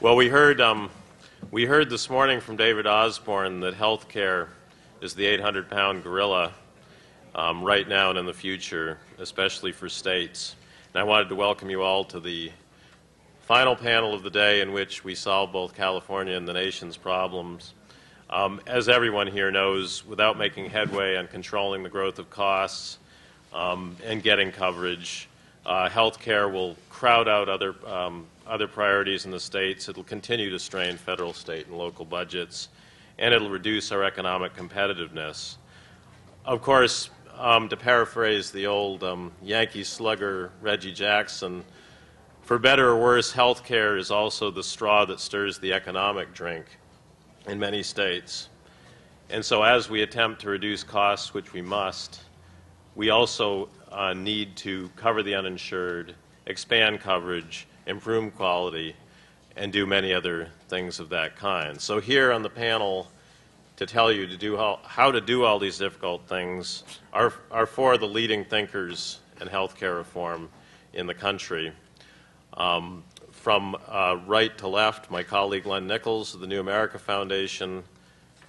Well, we heard this morning from David Osborne that healthcare is the 800-pound gorilla right now and in the future, especially for states. And I wanted to welcome you all to the final panel of the day in which we solve both California and the nation's problems. As everyone here knows, without making headway on controlling the growth of costs and getting coverage, healthcare will crowd out other priorities in the states. It will continue to strain federal, state, and local budgets, and it will reduce our economic competitiveness. Of course, to paraphrase the old Yankee slugger Reggie Jackson, for better or worse, health care is also the straw that stirs the economic drink in many states. And so as we attempt to reduce costs, which we must, we also need to cover the uninsured, expand coverage, improve quality, and do many other things of that kind. So here on the panel to tell you how to do all these difficult things are four of the leading thinkers in healthcare reform in the country. From right to left, my colleague Len Nichols of the New America Foundation,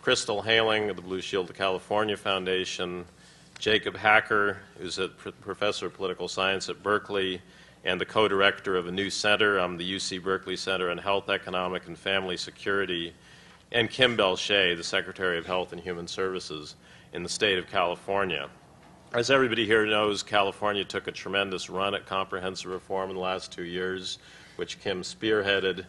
Crystal Hayling of the Blue Shield of California Foundation, Jacob Hacker, who's a professor of political science at Berkeley and the co-director of a new center, the UC-Berkeley Center on Health, Economic, and Family Security, and Kim Belshé, the Secretary of Health and Human Services in the state of California. As everybody here knows, California took a tremendous run at comprehensive reform in the last 2 years, which Kim spearheaded.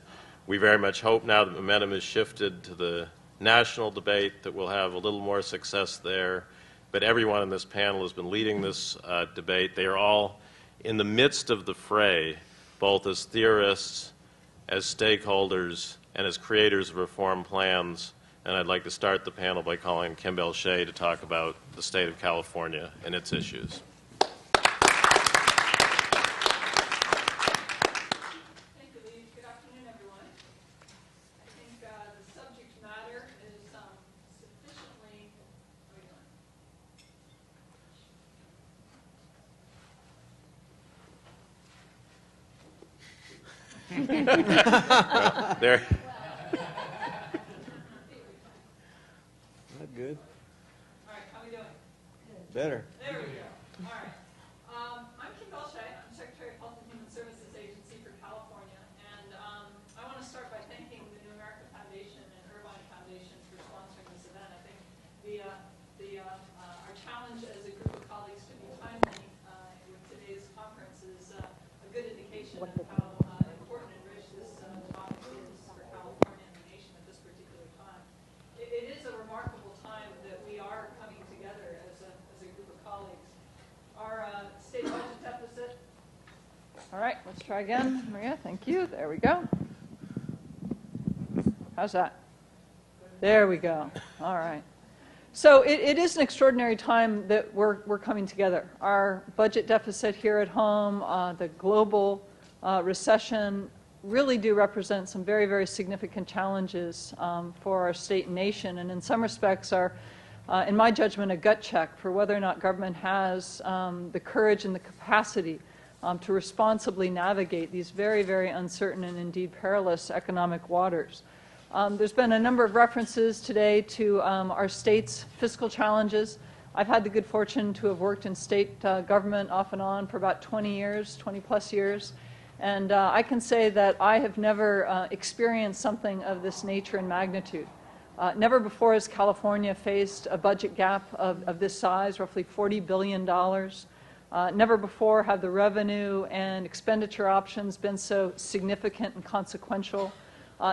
We very much hope now that momentum has shifted to the national debate that we'll have a little more success there. But everyone in this panel has been leading this debate. They are all in the midst of the fray, both as theorists, as stakeholders, and as creators of reform plans. And I'd like to start the panel by calling Kim Belshé to talk about the state of California and its issues. Thank you, Lee. Good afternoon, everyone. I think the subject matter is sufficiently... Well, there. Not good. All right, how are we doing? Better. There we go. All right. I'm Kim Belshé. I'm Secretary of Health and Human Services Agency for California. And I want to start by thanking the New America Foundation and Irvine Foundation for sponsoring this event. I think our challenge as a group of colleagues to be timely with today's conference is a good indication of how important and rich this topic is for California and the nation at this particular time. It is a remarkable time that we are coming together as a group of colleagues. Our state budget deficit. All right, let's try again. Maria, thank you. There we go. How's that? There we go. All right. So it is an extraordinary time that we're coming together. Our budget deficit here at home, the global recession really do represent some very, very significant challenges for our state and nation, and in some respects are, in my judgment, a gut check for whether or not government has the courage and the capacity to responsibly navigate these very, very uncertain and indeed perilous economic waters. There's been a number of references today to our state's fiscal challenges. I've had the good fortune to have worked in state government off and on for about 20 years, 20 plus years. And I can say that I have never experienced something of this nature and magnitude. Never before has California faced a budget gap of this size, roughly $40 billion. Never before have the revenue and expenditure options been so significant and consequential.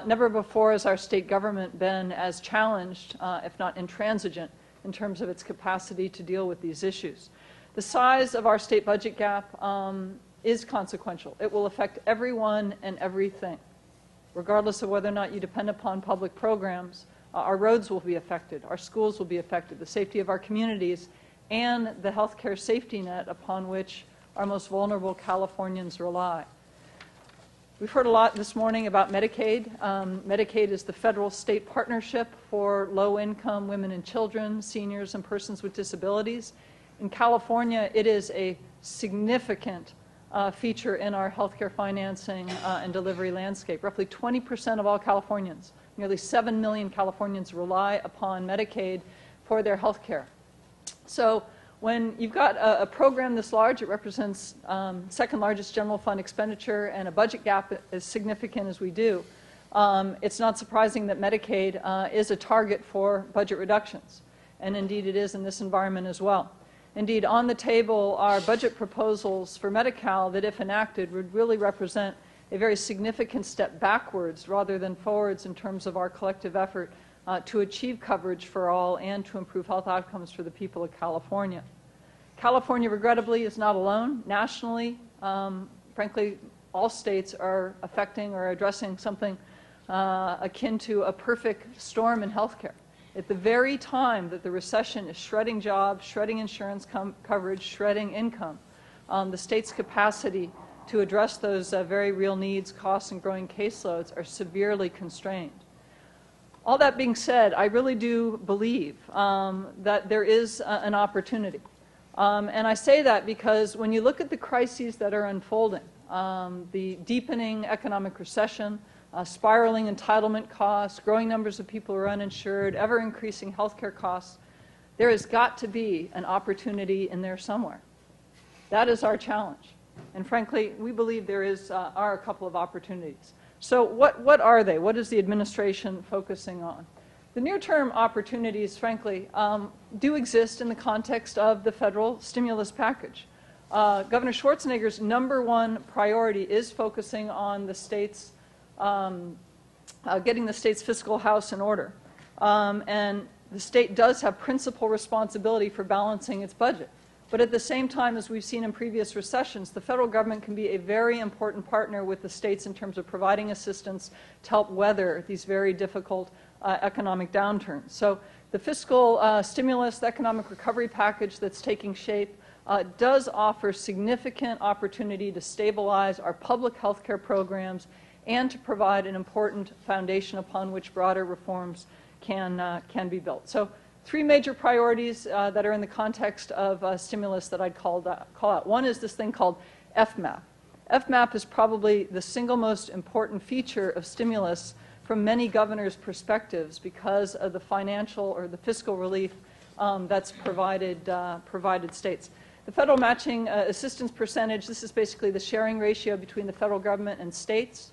Never before has our state government been as challenged, if not intransigent, in terms of its capacity to deal with these issues. The size of our state budget gap is consequential. It will affect everyone and everything. Regardless of whether or not you depend upon public programs, our roads will be affected, our schools will be affected, the safety of our communities, and the healthcare safety net upon which our most vulnerable Californians rely. We've heard a lot this morning about Medicaid. Medicaid is the federal-state partnership for low-income women and children, seniors, and persons with disabilities. In California, it is a significant feature in our healthcare financing and delivery landscape. Roughly 20% of all Californians, nearly 7 million Californians, rely upon Medicaid for their healthcare. So when you've got a program this large, it represents second largest general fund expenditure and a budget gap as significant as we do. It's not surprising that Medicaid is a target for budget reductions, and indeed it is in this environment as well. Indeed, on the table are budget proposals for Medi-Cal that, if enacted, would really represent a very significant step backwards rather than forwards in terms of our collective effort to achieve coverage for all and to improve health outcomes for the people of California. California, regrettably, is not alone. Nationally, frankly, all states are affecting or addressing something akin to a perfect storm in healthcare. At the very time that the recession is shredding jobs, shredding insurance coverage, shredding income, the state's capacity to address those very real needs, costs, and growing caseloads are severely constrained. All that being said, I really do believe that there is an opportunity. And I say that because when you look at the crises that are unfolding, the deepening economic recession, spiraling entitlement costs, growing numbers of people who are uninsured, ever-increasing healthcare costs, there has got to be an opportunity in there somewhere. That is our challenge. And frankly, we believe there are a couple of opportunities. So what are they? What is the administration focusing on? The near-term opportunities, frankly, do exist in the context of the federal stimulus package. Governor Schwarzenegger's #1 priority is focusing on the state's getting the state's fiscal house in order. And the state does have principal responsibility for balancing its budget. But at the same time, as we've seen in previous recessions, the federal government can be a very important partner with the states in terms of providing assistance to help weather these very difficult economic downturns. So the fiscal stimulus, the economic recovery package that's taking shape, does offer significant opportunity to stabilize our public health care programs and to provide an important foundation upon which broader reforms can be built. So 3 major priorities that are in the context of stimulus that I'd call out. One is this thing called FMAP. FMAP is probably the single most important feature of stimulus from many governors' perspectives because of the financial or the fiscal relief that's provided states. The federal matching assistance percentage, this is basically the sharing ratio between the federal government and states.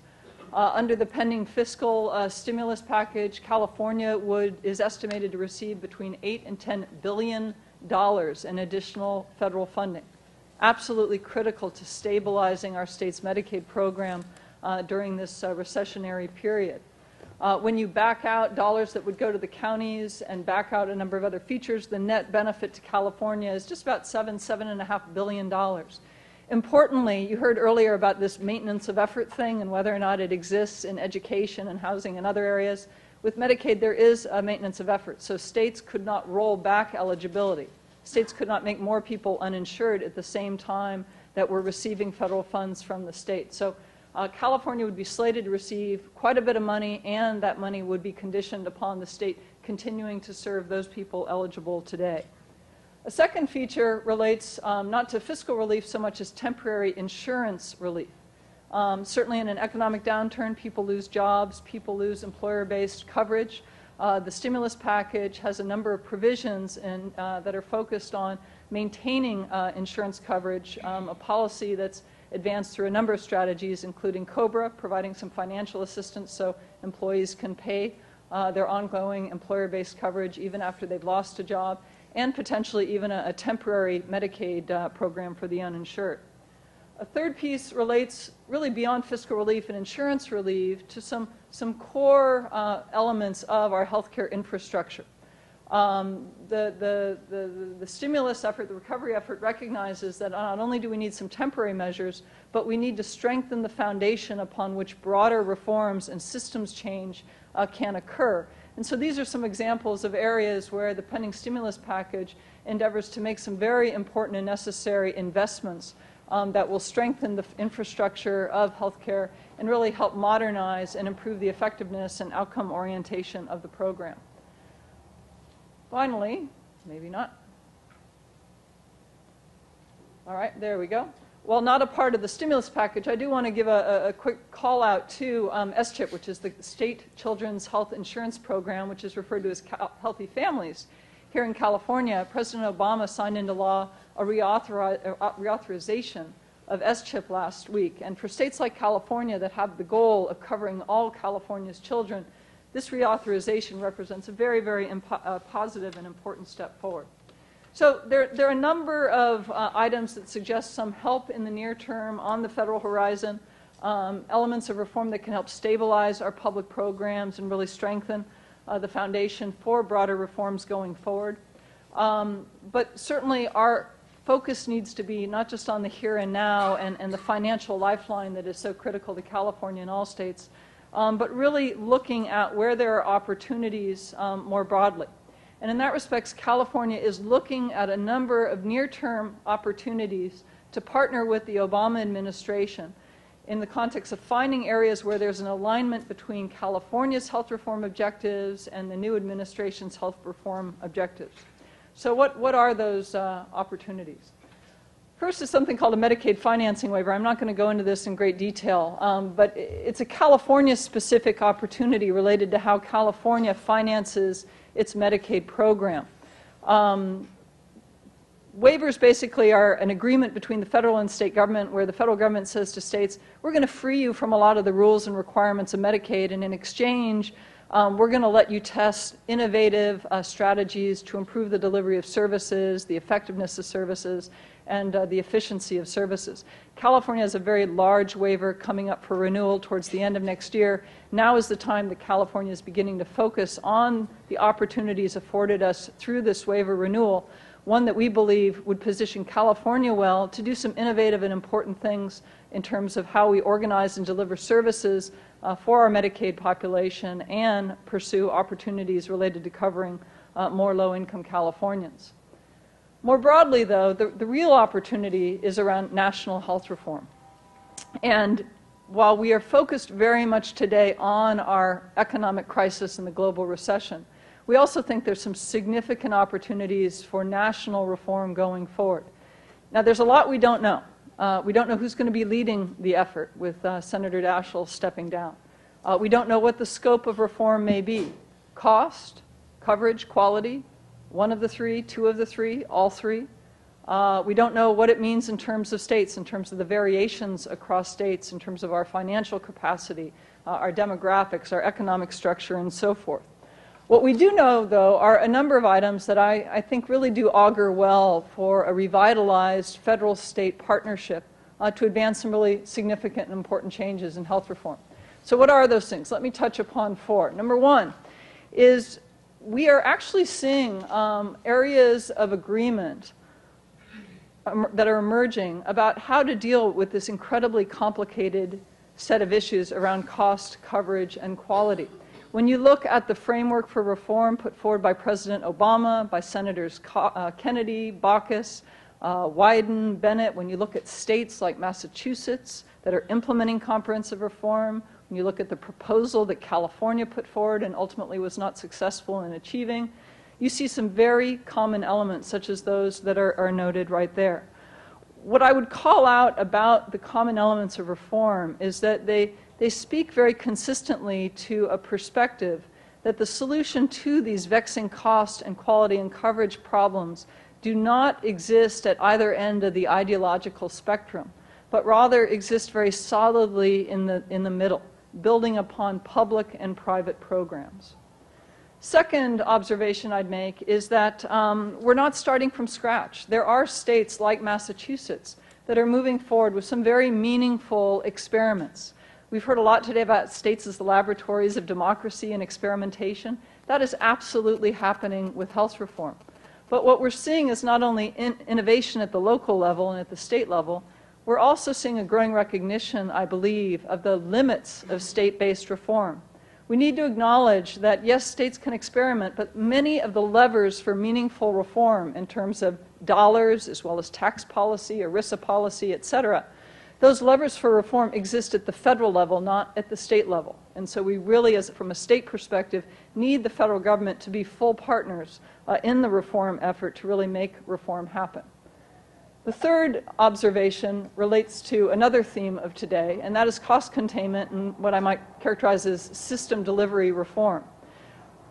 Under the pending fiscal stimulus package, California is estimated to receive between $8 and $10 billion in additional federal funding. Absolutely critical to stabilizing our state's Medicaid program during this recessionary period. When you back out dollars that would go to the counties and back out a number of other features, the net benefit to California is just about $7.5 billion. Importantly, you heard earlier about this maintenance of effort thing and whether or not it exists in education and housing and other areas. With Medicaid, there is a maintenance of effort, so states could not roll back eligibility. States could not make more people uninsured at the same time that we're receiving federal funds from the state. So California would be slated to receive quite a bit of money, and that money would be conditioned upon the state continuing to serve those people eligible today. A second feature relates not to fiscal relief so much as temporary insurance relief. Certainly in an economic downturn, people lose jobs, people lose employer-based coverage. The stimulus package has a number of provisions that are focused on maintaining insurance coverage, a policy that's advanced through a number of strategies, including COBRA, providing some financial assistance so employees can pay their ongoing employer-based coverage even after they've lost a job, and potentially even a temporary Medicaid program for the uninsured. A third piece relates really beyond fiscal relief and insurance relief to some core elements of our healthcare infrastructure. The stimulus effort, the recovery effort, recognizes that not only do we need some temporary measures, but we need to strengthen the foundation upon which broader reforms and systems change can occur. And so these are some examples of areas where the pending stimulus package endeavors to make some very important and necessary investments that will strengthen the infrastructure of healthcare and really help modernize and improve the effectiveness and outcome orientation of the program. Finally, maybe not. All right, there we go. while not a part of the stimulus package, I do want to give a quick call out to SCHIP, which is the State Children's Health Insurance Program, which is referred to as Healthy Families. Here in California, President Obama signed into law a reauthorization of SCHIP last week. And for states like California that have the goal of covering all California's children, this reauthorization represents a very, very positive and important step forward. So there are a number of items that suggest some help in the near term on the federal horizon, elements of reform that can help stabilize our public programs and really strengthen the foundation for broader reforms going forward. But certainly our focus needs to be not just on the here and now and the financial lifeline that is so critical to California and all states, but really looking at where there are opportunities more broadly. And in that respect, California is looking at a number of near-term opportunities to partner with the Obama administration in the context of finding areas where there's an alignment between California's health reform objectives and the new administration's health reform objectives. So what are those opportunities? First is something called a Medicaid financing waiver. I'm not going to go into this in great detail, but it's a California-specific opportunity related to how California finances its Medicaid program. Waivers basically are an agreement between the federal and state government where the federal government says to states, we're going to free you from a lot of the rules and requirements of Medicaid, and in exchange, we're going to let you test innovative strategies to improve the delivery of services, the effectiveness of services, and the efficiency of services. California has a very large waiver coming up for renewal towards the end of next year. Now is the time that California is beginning to focus on the opportunities afforded us through this waiver renewal, one that we believe would position California well to do some innovative and important things in terms of how we organize and deliver services for our Medicaid population and pursue opportunities related to covering more low-income Californians. More broadly, though, the real opportunity is around national health reform. And while we are focused very much today on our economic crisis and the global recession, we also think there's some significant opportunities for national reform going forward. Now, there's a lot we don't know. We don't know who's going to be leading the effort with Senator Daschle stepping down. We don't know what the scope of reform may be. Cost, coverage, quality, one of the three, two of the three, all three. We don't know what it means in terms of states, in terms of the variations across states, in terms of our financial capacity, our demographics, our economic structure, and so forth. What we do know, though, are a number of items that I think really do augur well for a revitalized federal-state partnership to advance some really significant and important changes in health reform. So what are those things? Let me touch upon four. Number one is we are actually seeing areas of agreement that are emerging about how to deal with this incredibly complicated set of issues around cost, coverage, and quality. When you look at the framework for reform put forward by President Obama, by Senators Kennedy, Baucus, Wyden, Bennett, when you look at states like Massachusetts that are implementing comprehensive reform, when you look at the proposal that California put forward and ultimately was not successful in achieving, you see some very common elements such as those that are noted right there. What I would call out about the common elements of reform is that they speak very consistently to a perspective that the solution to these vexing cost and quality and coverage problems do not exist at either end of the ideological spectrum, but rather exist very solidly in the middle, building upon public and private programs. Second observation I'd make is that we're not starting from scratch. There are states like Massachusetts that are moving forward with some very meaningful experiments. We've heard a lot today about states as the laboratories of democracy and experimentation. That is absolutely happening with health reform. But what we're seeing is not only innovation at the local level and at the state level, we're also seeing a growing recognition, I believe, of the limits of state-based reform. We need to acknowledge that, yes, states can experiment, but many of the levers for meaningful reform in terms of dollars, as well as tax policy, ERISA policy, et cetera, those levers for reform exist at the federal level, not at the state level. And so we really, from a state perspective, need the federal government to be full partners in the reform effort to really make reform happen. The third observation relates to another theme of today, and that is cost containment and what I might characterize as system delivery reform.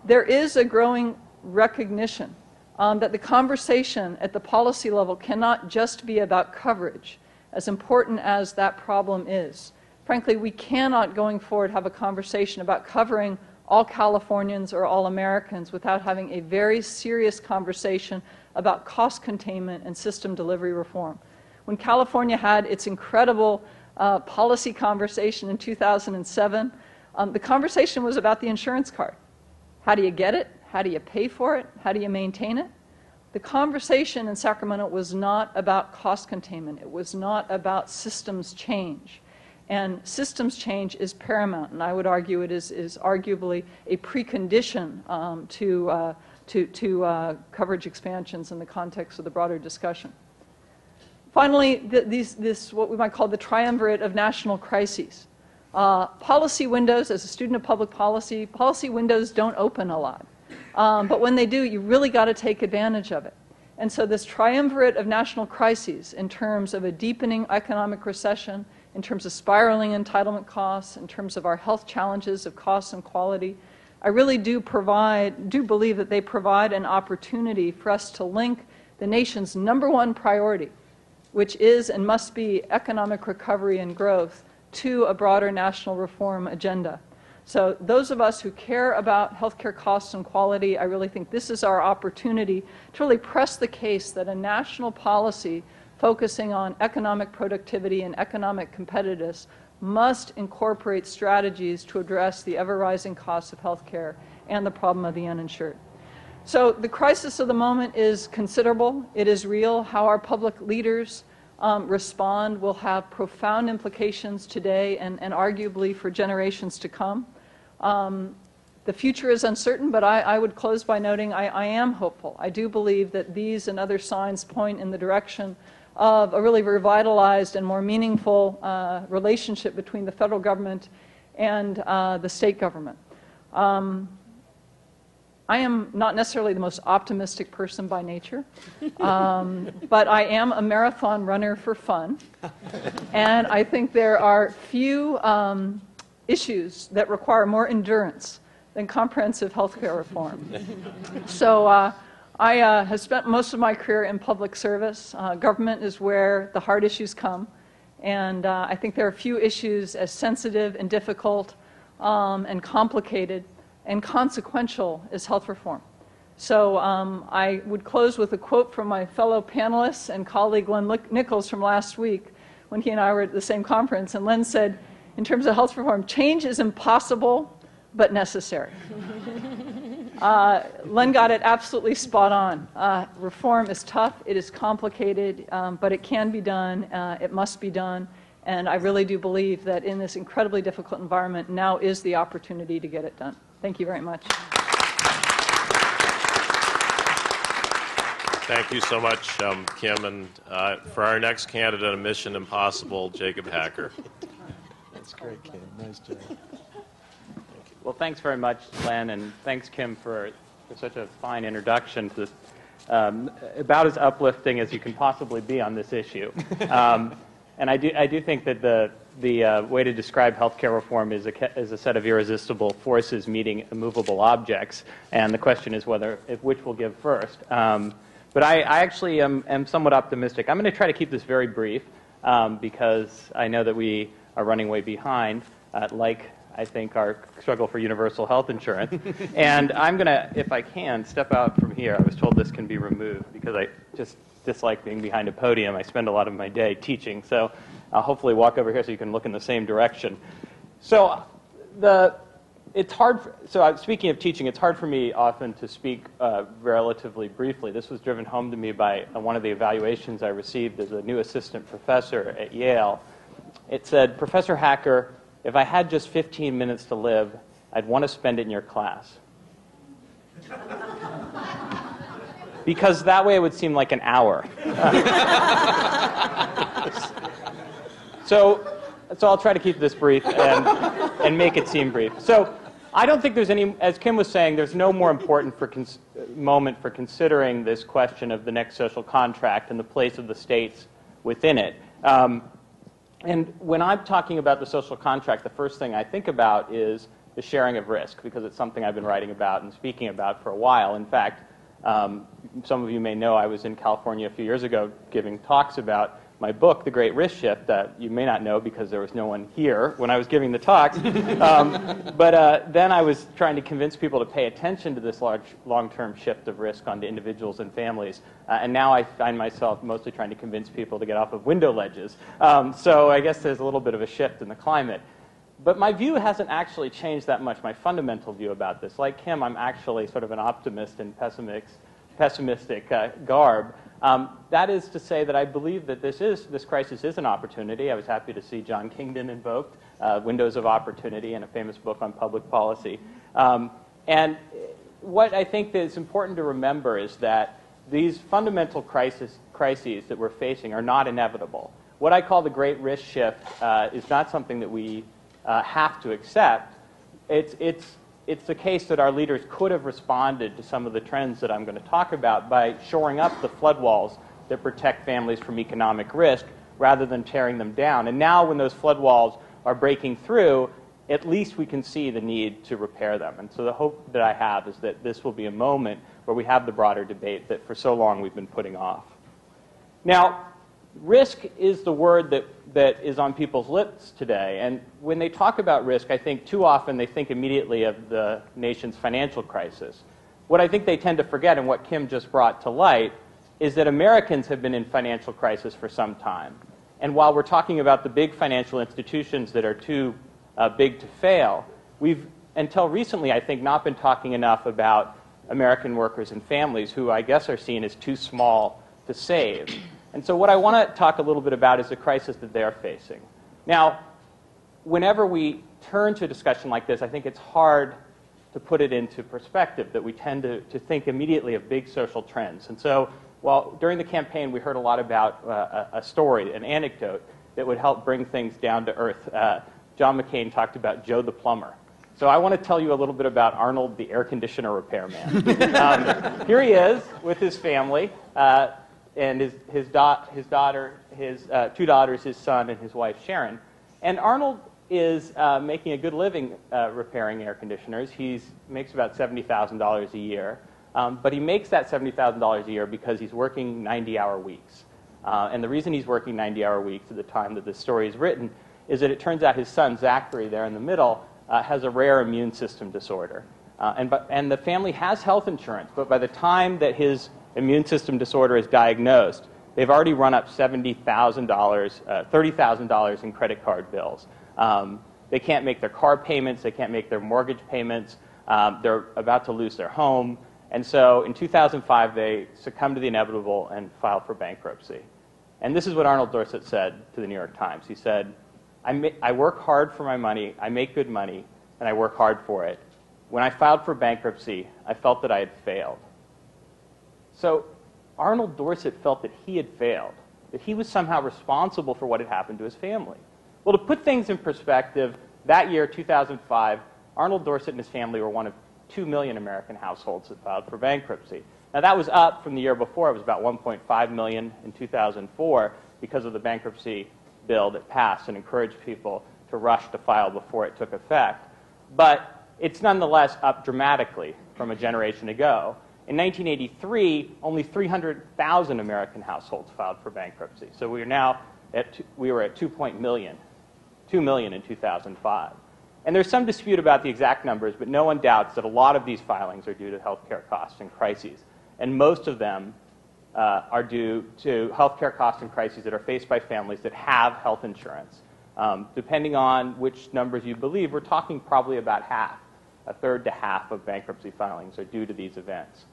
There is a growing recognition that the conversation at the policy level cannot just be about coverage, as important as that problem is. Frankly, we cannot, going forward, have a conversation about covering all Californians or all Americans without having a very serious conversation about cost containment and system delivery reform. When California had its incredible policy conversation in 2007, the conversation was about the insurance card. How do you get it? How do you pay for it? How do you maintain it? The conversation in Sacramento was not about cost containment. It was not about systems change. And systems change is paramount, and I would argue it is arguably a precondition to coverage expansions in the context of the broader discussion. Finally, this what we might call the triumvirate of national crises. Policy windows, as a student of public policy, policy windows don't open a lot. But when they do, you really got to take advantage of it. And so this triumvirate of national crises in terms of a deepening economic recession, in terms of spiraling entitlement costs, in terms of our health challenges of cost and quality, I really do believe that they provide an opportunity for us to link the nation's #1 priority, which is and must be economic recovery and growth, to a broader national reform agenda. So those of us who care about healthcare costs and quality, I really think this is our opportunity to really press the case that a national policy focusing on economic productivity and economic competitiveness must incorporate strategies to address the ever-rising costs of healthcare and the problem of the uninsured. So the crisis of the moment is considerable. It is real. How our public leaders respond will have profound implications today and arguably for generations to come. The future is uncertain, but I would close by noting I am hopeful. I do believe that these and other signs point in the direction of a really revitalized and more meaningful relationship between the federal government and the state government. I am not necessarily the most optimistic person by nature, but I am a marathon runner for fun, and I think there are few issues that require more endurance than comprehensive healthcare reform. So I have spent most of my career in public service. Government is where the hard issues come, and I think there are few issues as sensitive and difficult and complicated and consequential as health reform. So I would close with a quote from my fellow panelists and colleague Len Nichols from last week when he and I were at the same conference, and Len said, in terms of health reform, change is impossible but necessary. Len got it absolutely spot on. Reform is tough, it is complicated, but it can be done, it must be done, and I really do believe that in this incredibly difficult environment, now is the opportunity to get it done. Thank you very much. Thank you so much, Kim. And for our next candidate on Mission Impossible, Jacob Hacker. That's great, Kim. Nice job. Well, thanks very much, Len, and thanks, Kim, for such a fine introduction to this, about as uplifting as you can possibly be on this issue. And I do think that the way to describe healthcare reform is a set of irresistible forces meeting immovable objects, and the question is which will give first. But I actually am somewhat optimistic. I'm going to try to keep this very brief because I know that we are running way behind, like I think our struggle for universal health insurance. And I'm going to, if I can, step out from here. I was told this can be removed because I just dislike being behind a podium. I spend a lot of my day teaching, so I'll hopefully walk over here so you can look in the same direction. So it's hard. Speaking of teaching, it's hard for me often to speak relatively briefly. This was driven home to me by one of the evaluations I received as a new assistant professor at Yale. It said, "Professor Hacker, if I had just 15 minutes to live, I'd want to spend it in your class." Because that way it would seem like an hour. So I'll try to keep this brief and make it seem brief. So I don't think there's any, as Kim was saying, there's no more important moment for considering this question of the next social contract and the place of the states within it. And when I'm talking about the social contract, the first thing I think about is the sharing of risk, because it's something I've been writing about and speaking about for a while. In fact, some of you may know I was in California a few years ago giving talks about my book, The Great Risk Shift, that you may not know because there was no one here when I was giving the talks. But then I was trying to convince people to pay attention to this large, long-term shift of risk onto individuals and families. And now I find myself mostly trying to convince people to get off of window ledges. So I guess there's a little bit of a shift in the climate. But my view hasn't actually changed that much, my fundamental view about this. Like Kim, I'm actually sort of an optimist in pessimistic garb. That is to say that I believe that this crisis is an opportunity. I was happy to see John Kingdon invoked Windows of Opportunity in a famous book on public policy. And what I think that is important to remember is that these fundamental crises that we're facing are not inevitable. What I call the Great Risk Shift is not something that we have to accept. It's the case that our leaders could have responded to some of the trends that I'm going to talk about by shoring up the flood walls that protect families from economic risk rather than tearing them down. And now when those flood walls are breaking through, at least we can see the need to repair them. And so the hope that I have is that this will be a moment where we have the broader debate that for so long we've been putting off. Now, risk is the word that is on people's lips today. And when they talk about risk, I think too often they think immediately of the nation's financial crisis. What I think they tend to forget, and what Kim just brought to light, is that Americans have been in financial crisis for some time. And while we're talking about the big financial institutions that are too big to fail, we've, until recently, I think, not been talking enough about American workers and families who I guess are seen as too small to save. And so what I want to talk a little bit about is the crisis that they're facing. Now, whenever we turn to a discussion like this, I think it's hard to put it into perspective, that we tend to think immediately of big social trends. And so while during the campaign we heard a lot about a story, an anecdote, that would help bring things down to earth. John McCain talked about Joe the plumber. So I want to tell you a little bit about Arnold the air conditioner repairman. Here he is with his family. And his daughter, his two daughters, his son, and his wife Sharon. And Arnold is making a good living repairing air conditioners. He makes about $70,000 a year. But he makes that $70,000 a year because he's working 90-hour weeks. And the reason he's working 90-hour weeks at the time that this story is written is that it turns out his son, Zachary, there in the middle, has a rare immune system disorder. And the family has health insurance, but by the time that his immune system disorder is diagnosed, they've already run up $30,000 in credit card bills. They can't make their car payments. They can't make their mortgage payments. They're about to lose their home. And so in 2005, they succumbed to the inevitable and filed for bankruptcy. And this is what Arnold Dorset said to the New York Times. He said, I work hard for my money, I make good money, and I work hard for it. When I filed for bankruptcy, I felt that I had failed. So Arnold Dorset felt that he had failed, that he was somehow responsible for what had happened to his family. Well, to put things in perspective, that year, 2005, Arnold Dorset and his family were one of 2 million American households that filed for bankruptcy. Now, that was up from the year before. It was about 1.5 million in 2004 because of the bankruptcy bill that passed and encouraged people to rush to file before it took effect. But it's nonetheless up dramatically from a generation ago. In 1983, only 300,000 American households filed for bankruptcy. So we were at 2 million in 2005. And there's some dispute about the exact numbers, but no one doubts that a lot of these filings are due to healthcare costs and crises. And most of them are due to healthcare costs and crises that are faced by families that have health insurance. Depending on which numbers you believe, we're talking probably about half, a third to half of bankruptcy filings are due to these events.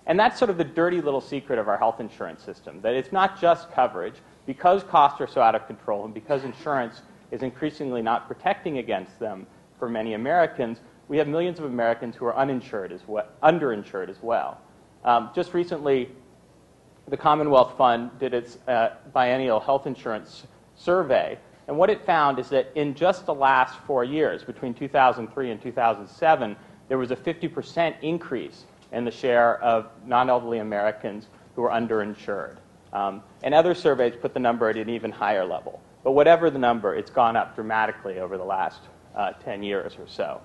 And that's sort of the dirty little secret of our health insurance system, that it's not just coverage. Because costs are so out of control and because insurance is increasingly not protecting against them for many Americans, we have millions of Americans who are underinsured as well. Just recently, the Commonwealth Fund did its biennial health insurance survey, And what it found is that in just the last 4 years, between 2003 and 2007, there was a 50% increase in the share of non-elderly Americans who were underinsured. And other surveys put the number at an even higher level. But whatever the number, it's gone up dramatically over the last 10 years or so.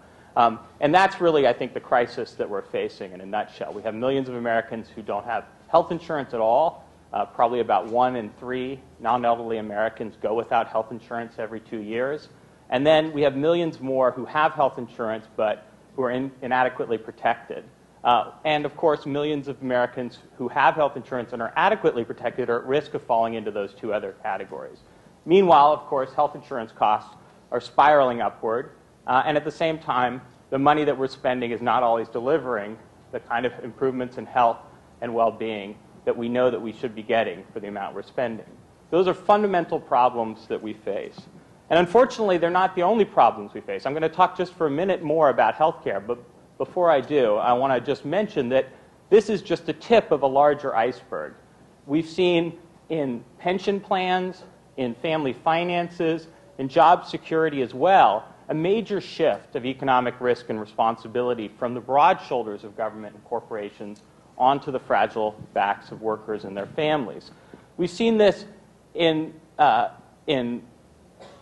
And that's really, I think, the crisis that we're facing in a nutshell. We have millions of Americans who don't have health insurance at all. Probably about 1 in 3 non-elderly Americans go without health insurance every 2 years. And then we have millions more who have health insurance but who are inadequately protected. And, of course, millions of Americans who have health insurance and are adequately protected are at risk of falling into those 2 other categories. Meanwhile, of course, health insurance costs are spiraling upward. And at the same time, the money that we're spending is not always delivering the kind of improvements in health and well-being that we know that we should be getting for the amount we're spending. Those are fundamental problems that we face. And unfortunately, they're not the only problems we face. I'm going to talk just for a minute more about healthcare, but before I do, I want to just mention that this is just the tip of a larger iceberg. We've seen in pension plans, in family finances, in job security as well, a major shift of economic risk and responsibility from the broad shoulders of government and corporations onto the fragile backs of workers and their families. We've seen this in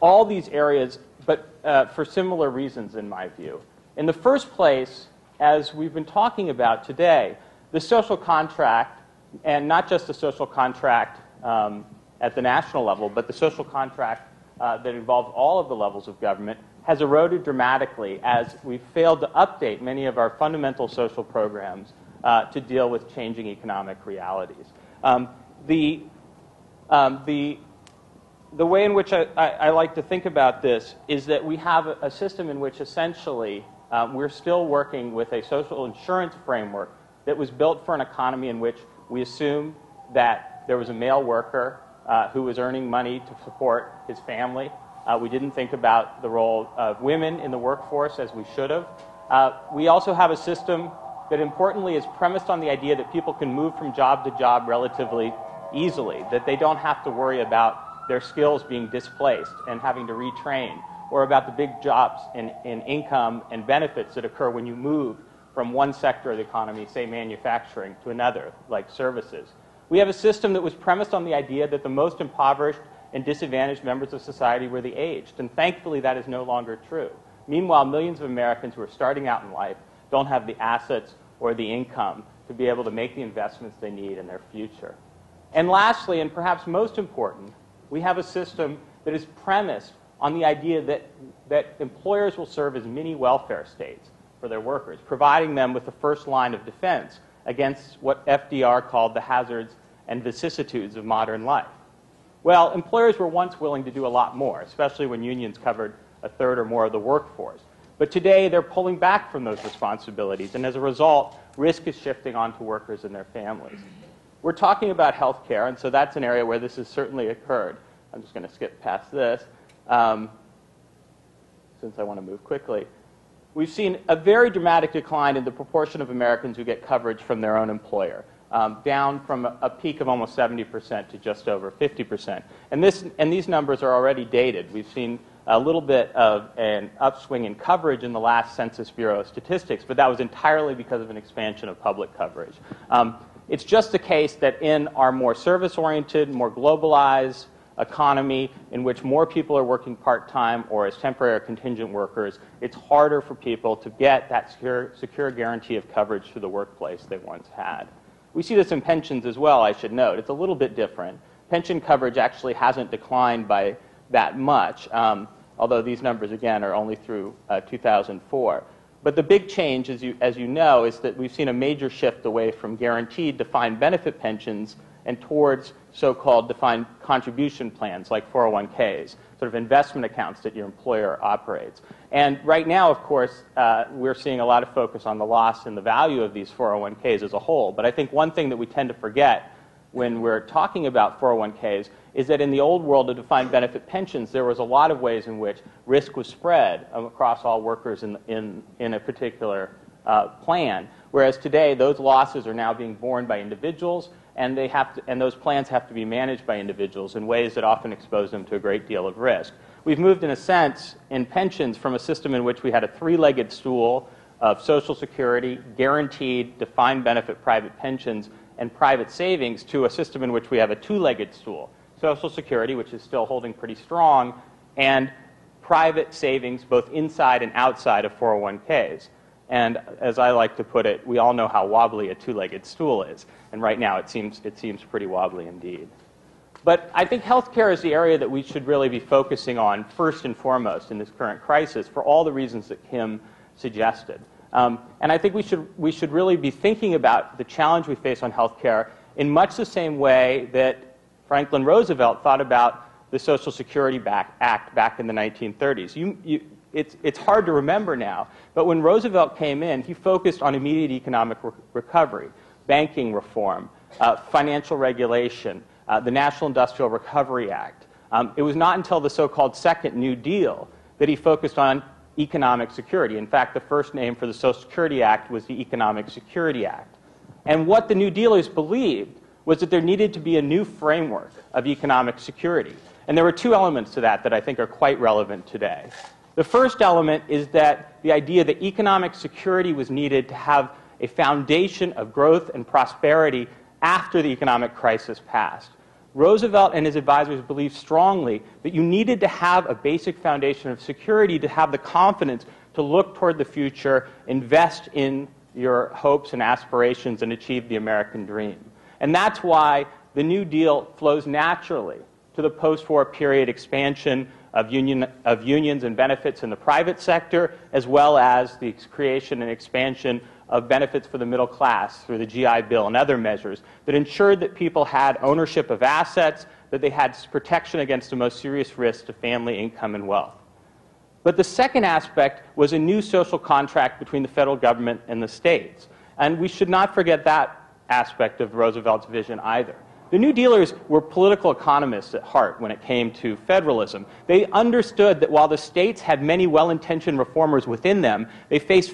all these areas, but for similar reasons, in my view. In the first place, as we've been talking about today, the social contract, and not just the social contract at the national level, but the social contract that involves all of the levels of government, has eroded dramatically as we've failed to update many of our fundamental social programs to deal with changing economic realities. The way in which I like to think about this is that we have a system in which essentially we're still working with a social insurance framework that was built for an economy in which we assumed that there was a male worker who was earning money to support his family. We didn't think about the role of women in the workforce as we should have. We also have a system that importantly is premised on the idea that people can move from job to job relatively easily, that they don't have to worry about their skills being displaced and having to retrain, or about the big jobs in income and benefits that occur when you move from one sector of the economy, say manufacturing, to another, like services. We have a system that was premised on the idea that the most impoverished and disadvantaged members of society were the aged, and thankfully that is no longer true. Meanwhile, millions of Americans who are starting out in life don't have the assets or the income to be able to make the investments they need in their future. And lastly, and perhaps most important, we have a system that is premised on the idea that employers will serve as mini welfare states for their workers, providing them with the first line of defense against what FDR called the hazards and vicissitudes of modern life. Well, employers were once willing to do a lot more, especially when unions covered a third or more of the workforce. But today, they're pulling back from those responsibilities, and as a result, risk is shifting onto workers and their families. We're talking about health care, and so that's an area where this has certainly occurred. I'm just going to skip past this, since I want to move quickly. We've seen a very dramatic decline in the proportion of Americans who get coverage from their own employer, down from a peak of almost 70% to just over 50%. And these numbers are already dated. We've seen a little bit of an upswing in coverage in the last Census Bureau statistics, but that was entirely because of an expansion of public coverage. It's just the case that in our more service-oriented, more globalized economy in which more people are working part-time or as temporary or contingent workers, it's harder for people to get that secure guarantee of coverage through the workplace they once had. We see this in pensions as well, I should note. It's a little bit different. Pension coverage actually hasn't declined by that much, although these numbers, again, are only through 2004. But the big change, as you know, is that we've seen a major shift away from guaranteed defined benefit pensions and towards so-called defined contribution plans like 401ks, sort of investment accounts that your employer operates. And right now, of course, we're seeing a lot of focus on the loss in the value of these 401ks as a whole. But I think one thing that we tend to forget when we're talking about 401ks is that in the old world of defined benefit pensions, there was a lot of ways in which risk was spread across all workers in a particular plan, whereas today those losses are now being borne by individuals, and those plans have to be managed by individuals in ways that often expose them to a great deal of risk. We've moved, in a sense, in pensions from a system in which we had a three-legged stool of Social Security, guaranteed, defined benefit private pensions, and private savings to a system in which we have a two-legged stool. Social Security, which is still holding pretty strong, and private savings both inside and outside of 401ks. And as I like to put it, we all know how wobbly a two-legged stool is. And right now it seems pretty wobbly indeed. But I think healthcare is the area that we should really be focusing on first and foremost in this current crisis for all the reasons that Kim suggested. And I think we should really be thinking about the challenge we face on healthcare in much the same way that Franklin Roosevelt thought about the Social Security Act back in the 1930s. It's hard to remember now, but when Roosevelt came in, he focused on immediate economic recovery, banking reform, financial regulation, the National Industrial Recovery Act. It was not until the so-called Second New Deal that he focused on economic security. In fact, the first name for the Social Security Act was the Economic Security Act. And what the New Dealers believed was that there needed to be a new framework of economic security. And there were two elements to that I think are quite relevant today. The first element is that the idea that economic security was needed to have a foundation of growth and prosperity after the economic crisis passed. Roosevelt and his advisors believed strongly that you needed to have a basic foundation of security to have the confidence to look toward the future, invest in your hopes and aspirations, and achieve the American dream. And that's why the New Deal flows naturally to the post-war period expansion of unions and benefits in the private sector, as well as the creation and expansion of benefits for the middle class through the GI Bill and other measures that ensured that people had ownership of assets, that they had protection against the most serious risks to family income and wealth. But the second aspect was a new social contract between the federal government and the states. And we should not forget that aspect of Roosevelt's vision either. The New Dealers were political economists at heart when it came to federalism. They understood that while the states had many well-intentioned reformers within them, they faced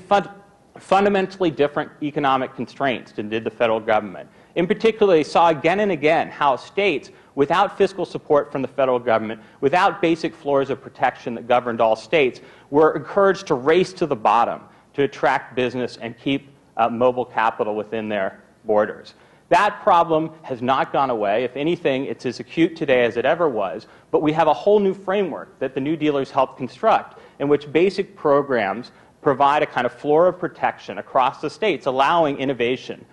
fundamentally different economic constraints than did the federal government. In particular, they saw again and again how states, without fiscal support from the federal government, without basic floors of protection that governed all states, were encouraged to race to the bottom to attract business and keep mobile capital within their borders. That problem has not gone away. If anything, it's as acute today as it ever was. But we have a whole new framework that the New Dealers helped construct in which basic programs provide a kind of floor of protection across the states, allowing innovation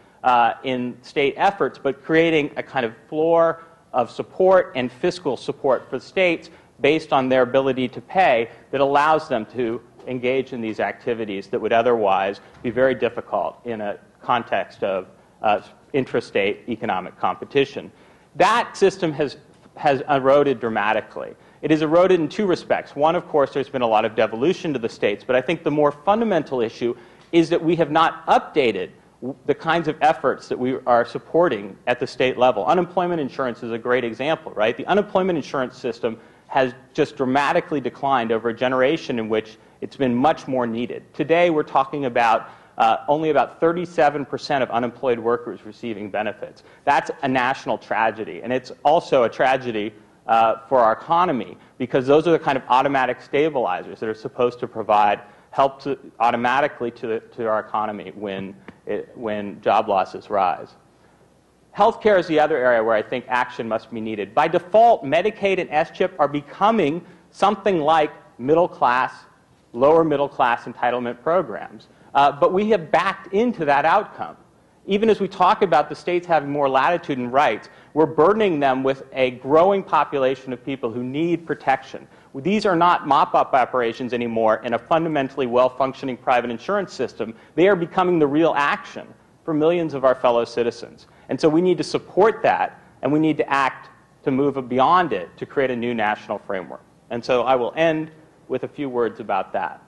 in state efforts, but creating a kind of floor of support and fiscal support for states based on their ability to pay that allows them to engage in these activities that would otherwise be very difficult in a context of intrastate economic competition. That system has eroded dramatically. It has eroded in two respects. One, of course, there's been a lot of devolution to the states, but I think the more fundamental issue is that we have not updated the kinds of efforts that we are supporting at the state level. Unemployment insurance is a great example, right? The unemployment insurance system has just dramatically declined over a generation in which it's been much more needed. Today, we're talking about only about 37% of unemployed workers receiving benefits. That's a national tragedy, and it's also a tragedy for our economy because those are the kind of automatic stabilizers that are supposed to provide help automatically to our economy when job losses rise. Healthcare is the other area where I think action must be needed. By default, Medicaid and S-CHIP are becoming something like middle class, lower middle class entitlement programs. But we have backed into that outcome. Even as we talk about the states having more latitude and rights, we're burdening them with a growing population of people who need protection. These are not mop-up operations anymore in a fundamentally well-functioning private insurance system. They are becoming the real action for millions of our fellow citizens. And so we need to support that, and we need to act to move beyond it to create a new national framework. And so I will end with a few words about that.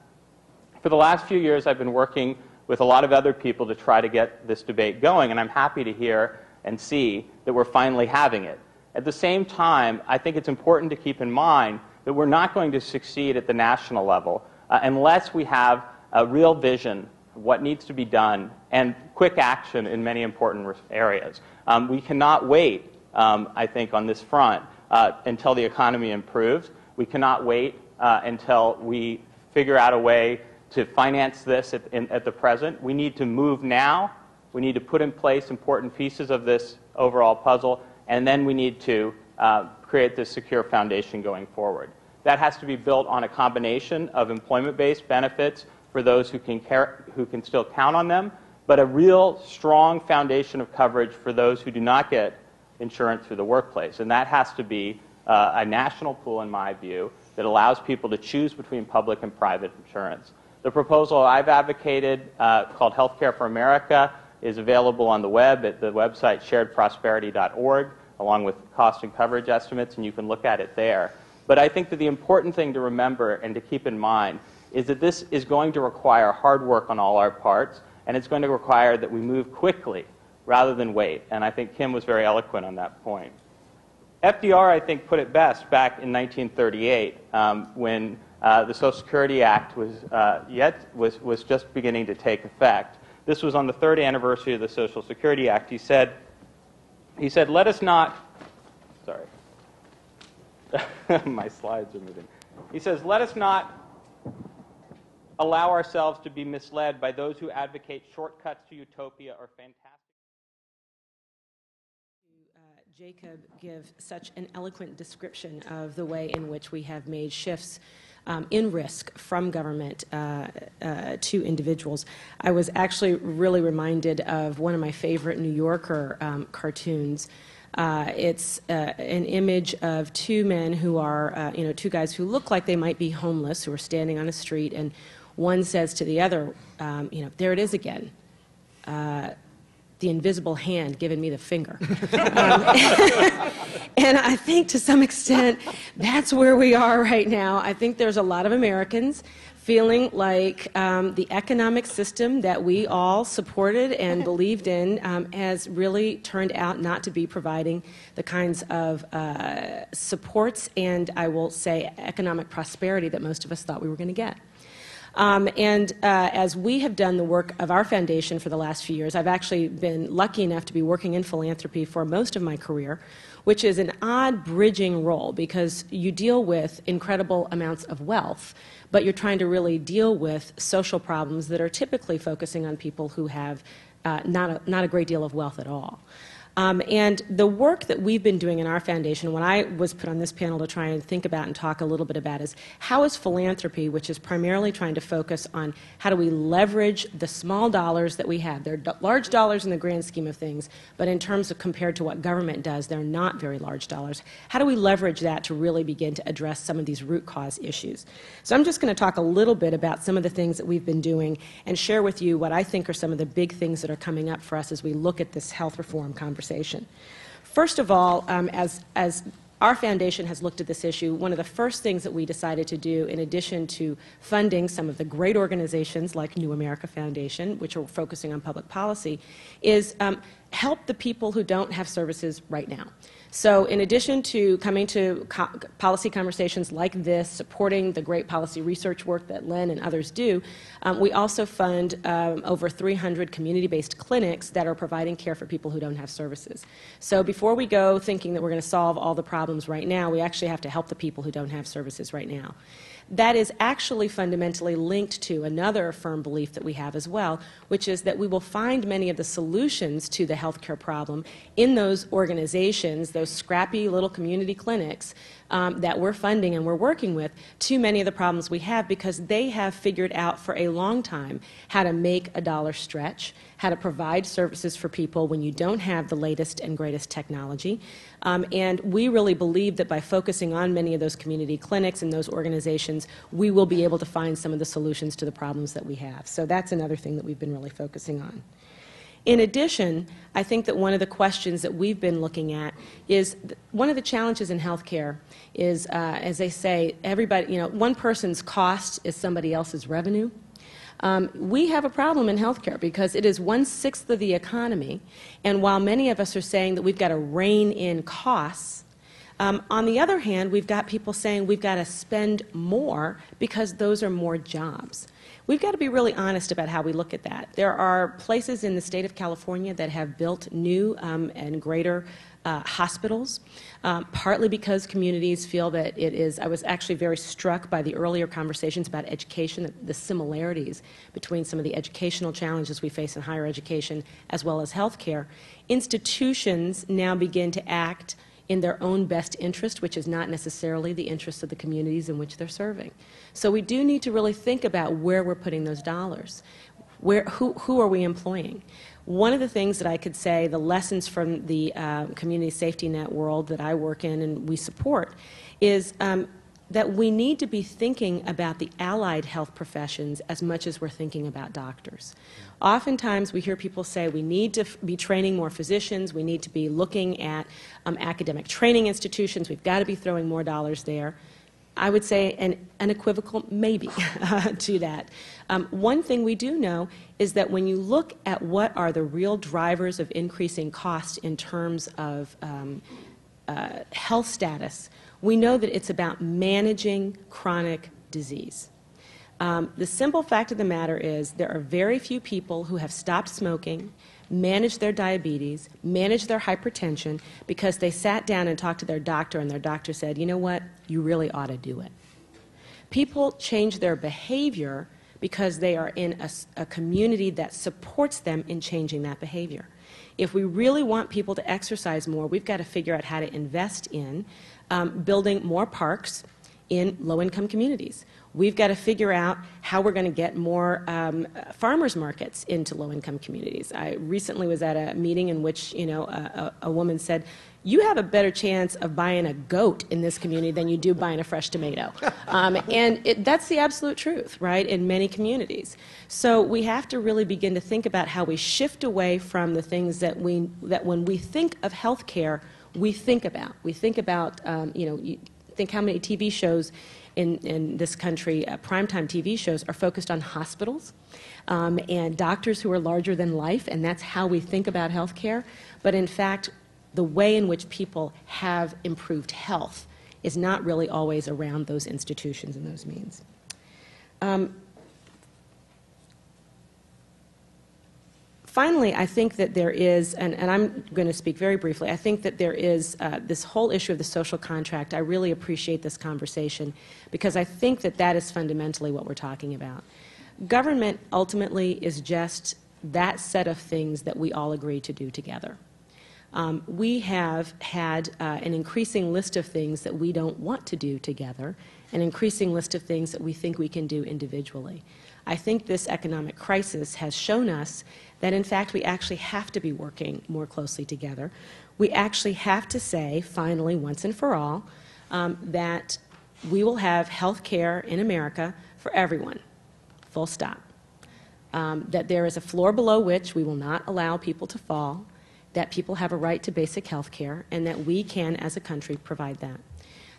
For the last few years, I've been working with a lot of other people to try to get this debate going, and I'm happy to hear and see that we're finally having it. At the same time, I think it's important to keep in mind that we're not going to succeed at the national level unless we have a real vision of what needs to be done and quick action in many important areas. We cannot wait, I think, on this front until the economy improves. We cannot wait until we figure out a way to finance this at the present. We need to move now. We need to put in place important pieces of this overall puzzle, and then we need to create this secure foundation going forward. That has to be built on a combination of employment-based benefits for those who can still count on them, but a real strong foundation of coverage for those who do not get insurance through the workplace. And that has to be a national pool, in my view, that allows people to choose between public and private insurance. The proposal I've advocated, called Healthcare for America, is available on the web at the website sharedprosperity.org, along with cost and coverage estimates, and you can look at it there. But I think that the important thing to remember and to keep in mind is that this is going to require hard work on all our parts, and it's going to require that we move quickly rather than wait. And I think Kim was very eloquent on that point. FDR, I think, put it best back in 1938 when the Social Security Act was just beginning to take effect. This was on the 3rd anniversary of the Social Security Act. He said, let us not, sorry, my slides are moving. He says, let us not allow ourselves to be misled by those who advocate shortcuts to utopia or fantastic. Jacob give such an eloquent description of the way in which we have made shifts in risk from government to individuals. I was actually really reminded of one of my favorite New Yorker cartoons. It's an image of two men who are, two guys who look like they might be homeless, who are standing on a street, and one says to the other, there it is again. The invisible hand giving me the finger. And I think to some extent that's where we are right now. I think there's a lot of Americans feeling like the economic system that we all supported and believed in has really turned out not to be providing the kinds of supports and, I will say, economic prosperity that most of us thought we were going to get. As we have done the work of our foundation for the last few years, I've actually been lucky enough to be working in philanthropy for most of my career, which is an odd bridging role because you deal with incredible amounts of wealth, but you're trying to really deal with social problems that are typically focusing on people who have not a great deal of wealth at all. And the work that we've been doing in our foundation, when I was put on this panel to try and think about and talk a little bit about, is how is philanthropy, which is primarily trying to focus on how do we leverage the small dollars that we have. They're large dollars in the grand scheme of things, but in terms of compared to what government does, they're not very large dollars. How do we leverage that to really begin to address some of these root cause issues? So I'm just going to talk a little bit about some of the things that we've been doing and share with you what I think are some of the big things that are coming up for us as we look at this health reform conversation. First of all, as our foundation has looked at this issue, one of the first things that we decided to do, in addition to funding some of the great organizations like New America Foundation, which are focusing on public policy, is help the people who don't have services right now. So in addition to coming to policy conversations like this, supporting the great policy research work that Len and others do, we also fund over 300 community-based clinics that are providing care for people who don't have services. So before we go thinking that we're going to solve all the problems right now, we actually have to help the people who don't have services right now. That is actually fundamentally linked to another firm belief that we have as well, which is that we will find many of the solutions to the healthcare problem in those organizations, those scrappy little community clinics that we're funding and we're working with, to many of the problems we have, because they have figured out for a long time how to make a dollar stretch, how to provide services for people when you don't have the latest and greatest technology. And we really believe that by focusing on many of those community clinics and those organizations, we will be able to find some of the solutions to the problems that we have. So that's another thing that we've been really focusing on. In addition, I think that one of the questions that we've been looking at is one of the challenges in healthcare is, as they say, everybody, one person's cost is somebody else's revenue. We have a problem in healthcare because it is 1/6 of the economy, and while many of us are saying that we've got to rein in costs, on the other hand, we've got people saying we've got to spend more because those are more jobs. We've got to be really honest about how we look at that. There are places in the state of California that have built new and greater hospitals, partly because communities feel that it is. I was actually very struck by the earlier conversations about education, the similarities between some of the educational challenges we face in higher education as well as healthcare. Institutions now begin to act in their own best interest, which is not necessarily the interest of the communities in which they're serving. So we do need to really think about where we're putting those dollars. Who are we employing? One of the things that I could say, the lessons from the community safety net world that I work in and we support, is that we need to be thinking about the allied health professions as much as we're thinking about doctors. Oftentimes we hear people say we need to be training more physicians, we need to be looking at academic training institutions, we've got to be throwing more dollars there. I would say an unequivocal maybe to that. One thing we do know is that when you look at what are the real drivers of increasing cost in terms of health status, we know that it's about managing chronic disease. The simple fact of the matter is there are very few people who have stopped smoking, managed their diabetes, managed their hypertension because they sat down and talked to their doctor and their doctor said, you know what, you really ought to do it. People change their behavior because they are in a community that supports them in changing that behavior. If we really want people to exercise more, we've got to figure out how to invest in building more parks in low-income communities. We've got to figure out how we're going to get more farmers markets into low-income communities. I recently was at a meeting in which, you know, a woman said, you have a better chance of buying a goat in this community than you do buying a fresh tomato. That's the absolute truth, right, in many communities. So we have to really begin to think about how we shift away from the things that when we think of health care, we think about. We think about, you know, you think how many TV shows in this country, primetime TV shows, are focused on hospitals and doctors who are larger than life, and that's how we think about health care. But in fact, the way in which people have improved health is not really always around those institutions and those means. Finally, I think that there is, and I'm going to speak very briefly, I think that there is this whole issue of the social contract. I really appreciate this conversation because I think that that is fundamentally what we're talking about. Government ultimately is just that set of things that we all agree to do together. We have had an increasing list of things that we don't want to do together, an increasing list of things that we think we can do individually. I think this economic crisis has shown us that, in fact, we actually have to be working more closely together. We actually have to say, finally, once and for all, that we will have health care in America for everyone, full stop. That there is a floor below which we will not allow people to fall, that people have a right to basic health care, and that we can, as a country, provide that.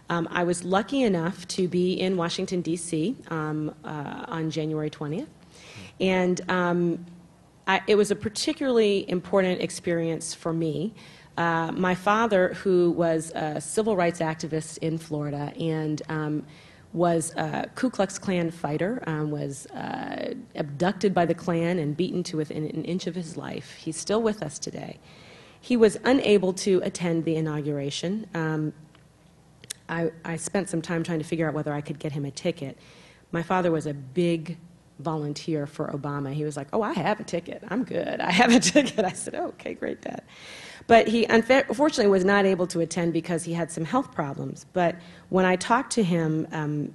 I was lucky enough to be in Washington, D.C. On January 20th, and it was a particularly important experience for me. My father, who was a civil rights activist in Florida and was a Ku Klux Klan fighter, was abducted by the Klan and beaten to within an inch of his life. He's still with us today. He was unable to attend the inauguration. I spent some time trying to figure out whether I could get him a ticket. My father was a big volunteer for Obama. He was like, oh, I have a ticket. I'm good. I have a ticket. I said, oh, okay, great, Dad. But he unfortunately was not able to attend because he had some health problems. But when I talked to him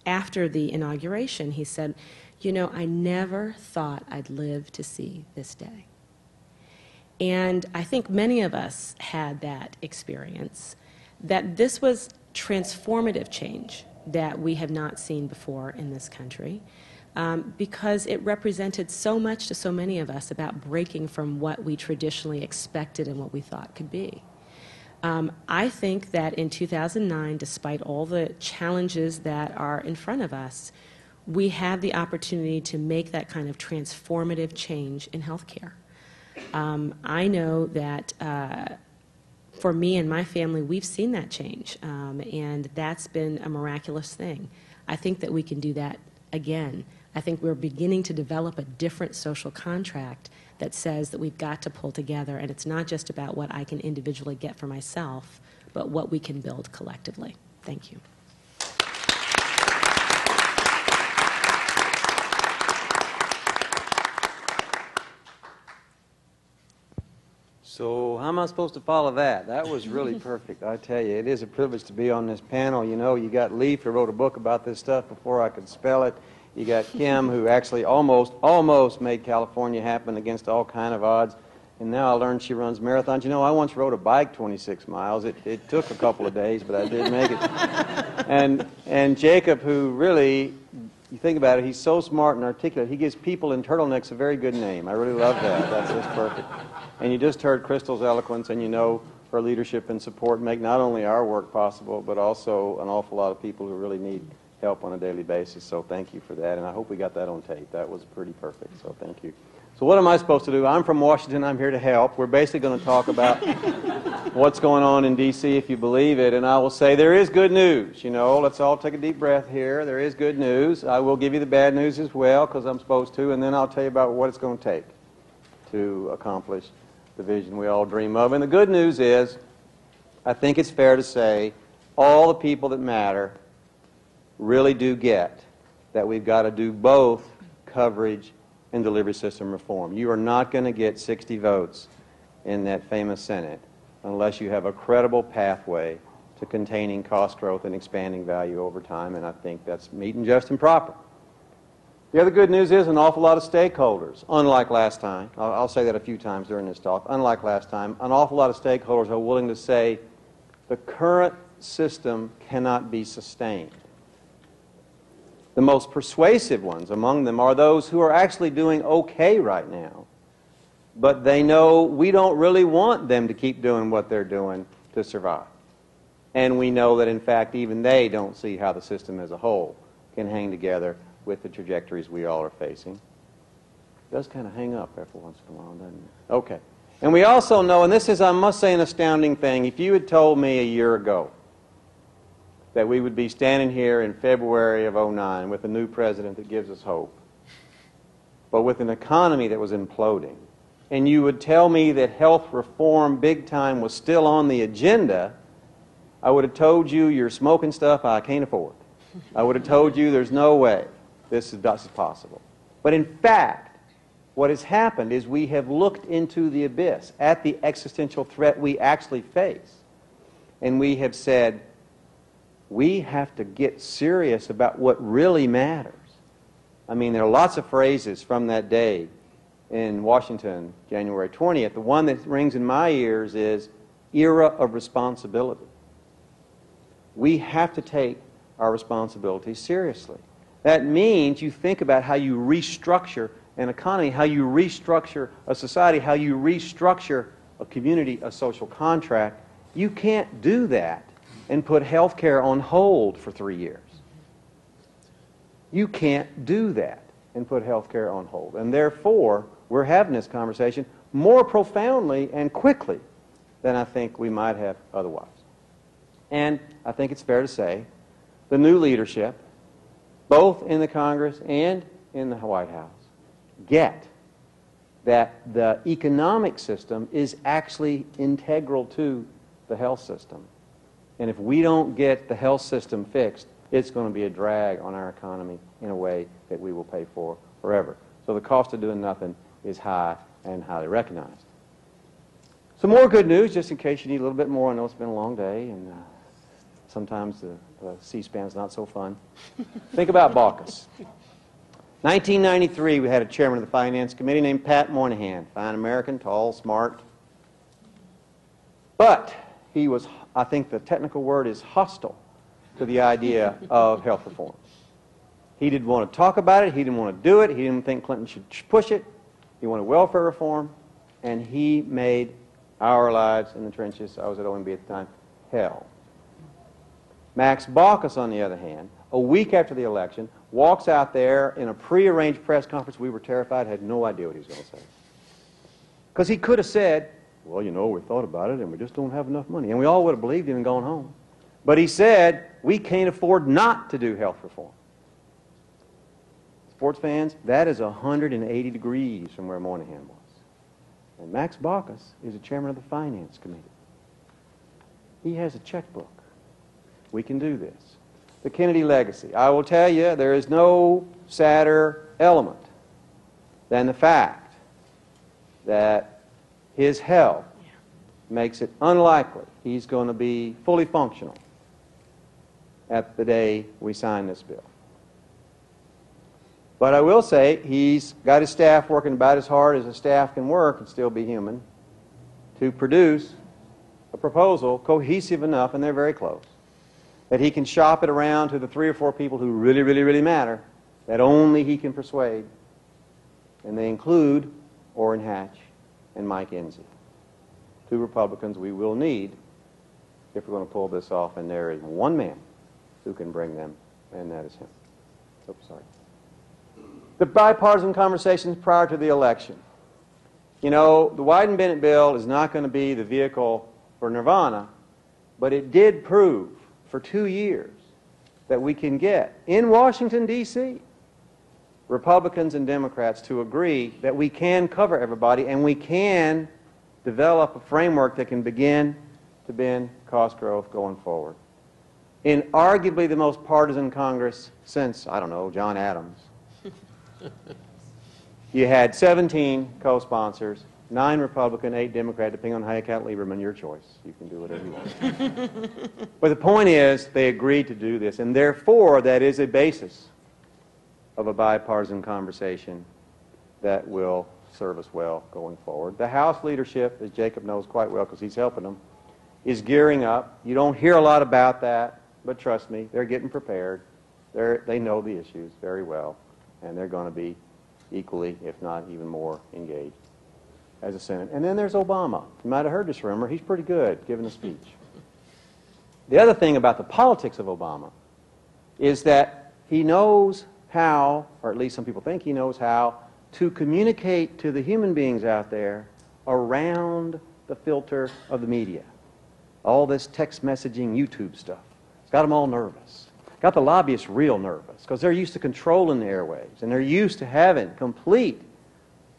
after the inauguration, he said, you know, I never thought I'd live to see this day. And I think many of us had that experience, that this was transformative change that we have not seen before in this country, because it represented so much to so many of us about breaking from what we traditionally expected and what we thought could be. I think that in 2009, despite all the challenges that are in front of us, we have the opportunity to make that kind of transformative change in healthcare. I know that for me and my family, we've seen that change, and that's been a miraculous thing. I think that we can do that again. I think we're beginning to develop a different social contract that says that we've got to pull together, and it's not just about what I can individually get for myself, but what we can build collectively. Thank you. So how am I supposed to follow that? That was really perfect. I tell you, it is a privilege to be on this panel. You know, you got Leaf, who wrote a book about this stuff before I could spell it. You got Kim, who actually almost made California happen against all kind of odds. And now I learned she runs marathons. You know, I once rode a bike 26 miles. It took a couple of days, but I did make it. And Jacob, who really, you think about it, he's so smart and articulate. He gives people in turtlenecks a very good name. I really love that. That's just perfect. And you just heard Crystal's eloquence, and you know her leadership and support make not only our work possible, but also an awful lot of people who really need help on a daily basis. So thank you for that, and I hope we got that on tape. That was pretty perfect, so thank you. So what am I supposed to do? I'm from Washington. I'm here to help. We're basically going to talk about what's going on in D.C., if you believe it, and I will say there is good news. You know, let's all take a deep breath here. There is good news. I will give you the bad news as well, because I'm supposed to, and then I'll tell you about what it's going to take to accomplish the vision we all dream of. And the good news is, I think it's fair to say, all the people that matter really do get that we've got to do both coverage and delivery system reform. You are not going to get 60 votes in that famous Senate unless you have a credible pathway to containing cost growth and expanding value over time, and I think that's meet and just and proper. The other good news is an awful lot of stakeholders, unlike last time, I'll say that a few times during this talk, unlike last time, an awful lot of stakeholders are willing to say the current system cannot be sustained. The most persuasive ones among them are those who are actually doing okay right now, but they know we don't really want them to keep doing what they're doing to survive. And we know that, in fact, even they don't see how the system as a whole can hang together with the trajectories we all are facing. It does kind of hang up every once in a while, doesn't it? Okay. And we also know, and this is, I must say, an astounding thing, if you had told me a year ago that we would be standing here in February of '09 with a new president that gives us hope, but with an economy that was imploding, and you would tell me that health reform big time was still on the agenda, I would have told you you're smoking stuff I can't afford. I would have told you there's no way this is possible. But in fact, what has happened is we have looked into the abyss at the existential threat we actually face, and we have said, we have to get serious about what really matters. I mean, there are lots of phrases from that day in Washington, January 20th. The one that rings in my ears is era of responsibility. We have to take our responsibilities seriously. That means you think about how you restructure an economy, how you restructure a society, how you restructure a community, a social contract. You can't do that and put health care on hold for 3 years. You can't do that and put health care on hold. And therefore, we're having this conversation more profoundly and quickly than I think we might have otherwise. And I think it's fair to say the new leadership, both in the Congress and in the White House, get that the economic system is actually integral to the health system. And if we don't get the health system fixed, it's going to be a drag on our economy in a way that we will pay for forever. So the cost of doing nothing is high and highly recognized. Some more good news, just in case you need a little bit more. I know it's been a long day, and sometimes the C-SPAN's not so fun. Think about Baucus. 1993, we had a chairman of the Finance Committee named Pat Moynihan, fine American, tall, smart. But he was, I think the technical word is hostile to the idea of health reform. He didn't want to talk about it. He didn't want to do it. He didn't think Clinton should push it. He wanted welfare reform, and he made our lives in the trenches, I was at OMB at the time, hell. Max Baucus, on the other hand, a week after the election, walks out there in a prearranged press conference. We were terrified, had no idea what he was going to say. Because he could have said, well, you know, we thought about it and we just don't have enough money. And we all would have believed him and gone home. But he said, we can't afford not to do health reform. Sports fans, that is 180 degrees from where Moynihan was. And Max Baucus is the chairman of the Finance Committee. He has a checkbook. We can do this. The Kennedy legacy. I will tell you, there is no sadder element than the fact that his health makes it unlikely he's going to be fully functional at the day we sign this bill. But I will say he's got his staff working about as hard as a staff can work and still be human to produce a proposal cohesive enough, and they're very close, that he can shop it around to the 3 or 4 people who really, really, really matter, that only he can persuade. And they include Orrin Hatch and Mike Enzi, 2 Republicans we will need if we're going to pull this off, and there is one man who can bring them, and that is him. Oops, sorry. The bipartisan conversations prior to the election. You know, the Wyden-Bennett bill is not going to be the vehicle for nirvana, but it did prove for 2 years that we can get, in Washington, D.C., Republicans and Democrats to agree that we can cover everybody and we can develop a framework that can begin to bend cost growth going forward. In arguably the most partisan Congress since, I don't know, John Adams. You had 17 co-sponsors, 9 Republican, 8 Democrat, depending on how you count Lieberman, your choice. You can do whatever you want. But the point is, they agreed to do this, and therefore that is a basis of a bipartisan conversation that will serve us well going forward. The House leadership, as Jacob knows quite well because he's helping them, is gearing up. You don't hear a lot about that, but trust me, they're getting prepared. They know the issues very well, and they're going to be equally, if not even more, engaged as a Senate. And then there's Obama. You might have heard this rumor. He's pretty good giving a speech. The other thing about the politics of Obama is that he knows how, or at least some people think he knows how, to communicate to the human beings out there around the filter of the media. All this text messaging, YouTube stuff. It's got them all nervous. Got the lobbyists real nervous because they're used to controlling the airwaves and they're used to having complete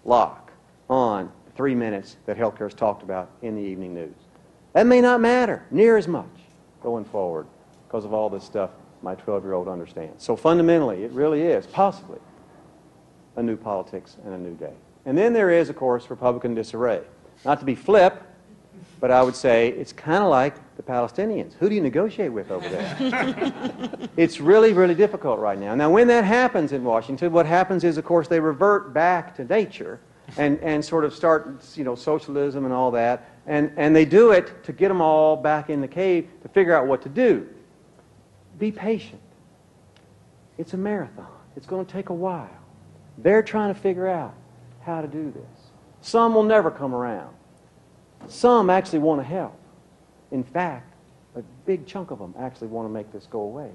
lock on the 3 minutes that healthcare is talked about in the evening news. That may not matter near as much going forward because of all this stuff my 12-year-old understands. So fundamentally, it really is possibly a new politics and a new day. And then there is, of course, Republican disarray. Not to be flip, but I would say it's kind of like the Palestinians. Who do you negotiate with over there? It's really, really difficult right now. Now, when that happens in Washington, what happens is, of course, they revert back to nature and sort of start, you know, socialism and all that. And they do it to get them all back in the cave to figure out what to do. Be patient. It's a marathon. It's going to take a while. They're trying to figure out how to do this. Some will never come around. Some actually want to help. In fact, a big chunk of them actually want to make this go away.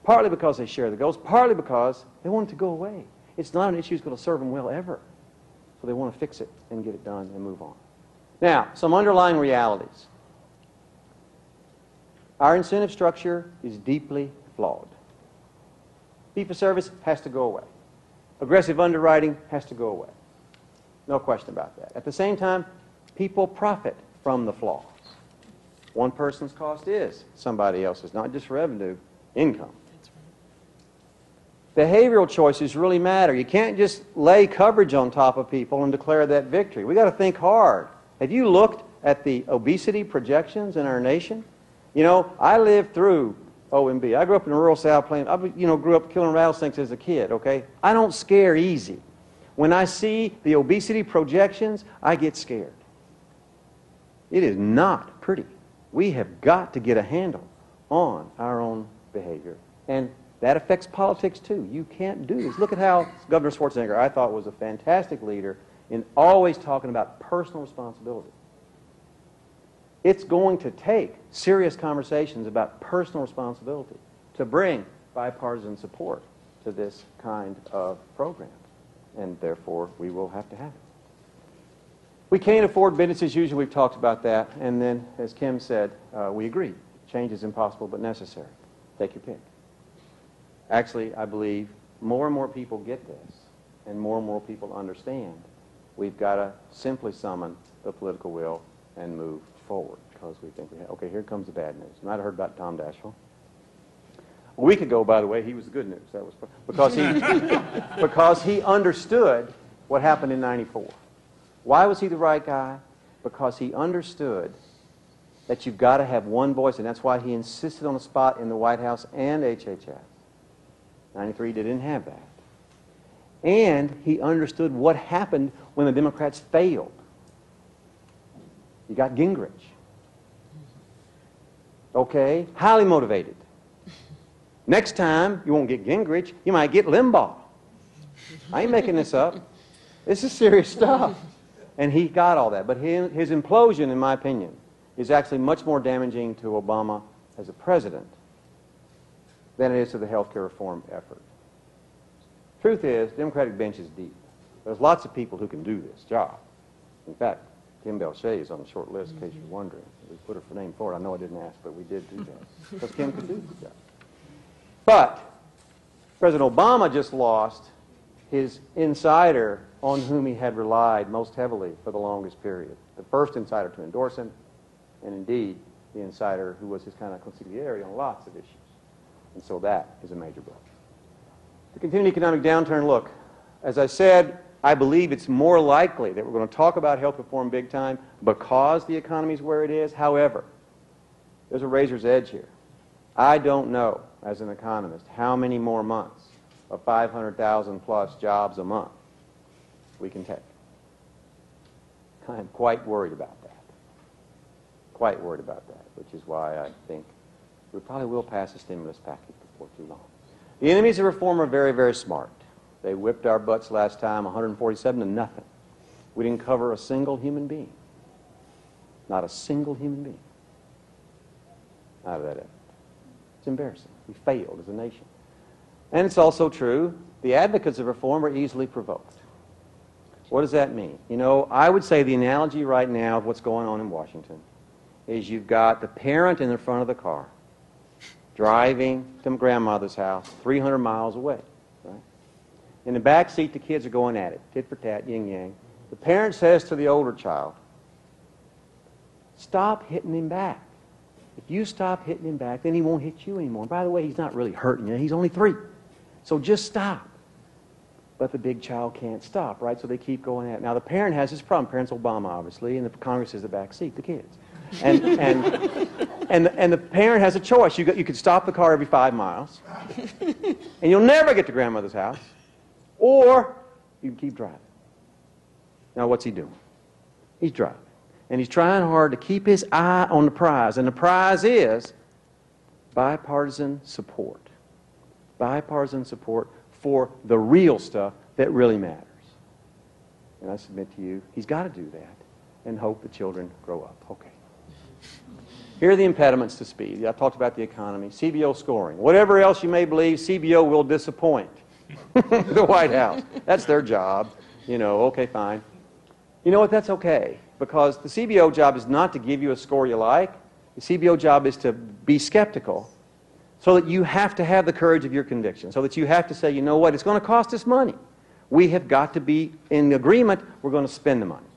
Partly because they share the goals, partly because they want it to go away. It's not an issue that's going to serve them well ever. So they want to fix it and get it done and move on. Now, some underlying realities. Our incentive structure is deeply flawed. Fee-for-service has to go away. Aggressive underwriting has to go away. No question about that. At the same time, people profit from the flaws. One person's cost is somebody else's, not just revenue, income. Behavioral choices really matter. You can't just lay coverage on top of people and declare that victory. We've got to think hard. Have you looked at the obesity projections in our nation? You know, I lived through OMB. I grew up in the rural South Plains. I grew up killing rattlesnakes as a kid, okay? I don't scare easy. When I see the obesity projections, I get scared. It is not pretty. We have got to get a handle on our own behavior. And that affects politics, too. You can't do this. Look at how Governor Schwarzenegger, I thought, was a fantastic leader in always talking about personal responsibility. It's going to take serious conversations about personal responsibility to bring bipartisan support to this kind of program. And therefore, we will have to have it. We can't afford business as usual. We've talked about that. And then, as Kim said, we agree. Change is impossible but necessary. Take your pick. Actually, I believe more and more people get this, and more people understand we've got to simply summon the political will and move forward because we think we have. Okay, here comes the bad news. You might have heard about Tom Daschle. A week ago, by the way, he was the good news. That was because he understood what happened in '94. Why was he the right guy? Because he understood that you've got to have one voice, and that's why he insisted on a spot in the White House and HHS. '93 didn't have that. And he understood what happened when the Democrats failed. You got Gingrich. Okay? Highly motivated. Next time, you won't get Gingrich, you might get Limbaugh. I ain't making this up. This is serious stuff. And he got all that. But his implosion, in my opinion, is actually much more damaging to Obama as a president than it is to the health care reform effort. Truth is, the Democratic bench is deep. There's lots of people who can do this job. In fact, Kim Belshé is on the short list, in case you're wondering. We put her name forward. I know I didn't ask, but we did do that. Because Kim could do the job. But President Obama just lost his insider on whom he had relied most heavily for the longest period. The first insider to endorse him, and indeed the insider who was his kind of consigliere on lots of issues. And so that is a major blow. The continued economic downturn, look, as I said, I believe it's more likely that we're going to talk about health reform big time because the economy is where it is. However, there's a razor's edge here. I don't know, as an economist, how many more months of 500,000 plus jobs a month we can take. I am quite worried about that. Quite worried about that, which is why I think we probably will pass a stimulus package before too long. The enemies of reform are very, very smart. They whipped our butts last time, 147 to nothing. We didn't cover a single human being. Not a single human being out of that effort. It's embarrassing. We failed as a nation. And it's also true, the advocates of reform are easily provoked. What does that mean? You know, I would say the analogy right now of what's going on in Washington is you've got the parent in the front of the car driving to grandmother's house 300 miles away. Right? In the back seat, the kids are going at it, tit for tat, yin yang. The parent says to the older child, stop hitting him back. If you stop hitting him back, then he won't hit you anymore. By the way, he's not really hurting you. He's only 3. So just stop. But the big child can't stop, right? So they keep going at it. Now, the parent has this problem. Parent's Obama, obviously, and the Congress is the back seat, the kids. And the parent has a choice. You could stop the car every 5 miles, and you'll never get to grandmother's house, or you can keep driving. Now, what's he doing? He's driving. And he's trying hard to keep his eye on the prize. And the prize is bipartisan support. Bipartisan support for the real stuff that really matters. And I submit to you, he's got to do that and hope the children grow up. Okay. Here are the impediments to speed. I talked about the economy, CBO scoring. Whatever else you may believe, CBO will disappoint the White House. That's their job. You know, okay, fine. You know what? That's okay. Because the CBO job is not to give you a score you like. The CBO job is to be skeptical so that you have to have the courage of your conviction, so that you have to say, you know what, it's going to cost us money. We have got to be in agreement, we're going to spend the money,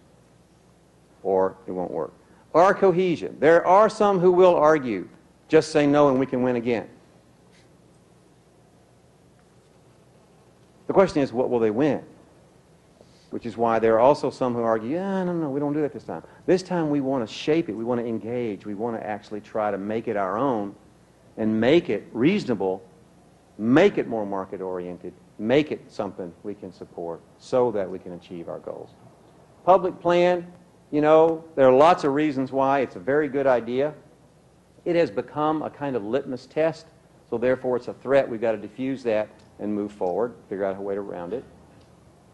or it won't work. Or cohesion. There are some who will argue, just say no and we can win again. The question is, what will they win? Which is why there are also some who argue, yeah, no, we don't do that this time. This time we want to shape it, we want to engage, we want to actually try to make it our own and make it reasonable, make it more market-oriented, make it something we can support so that we can achieve our goals. Public plan, you know, there are lots of reasons why it's a very good idea. It has become a kind of litmus test, so therefore it's a threat. We've got to diffuse that and move forward, figure out a way around it.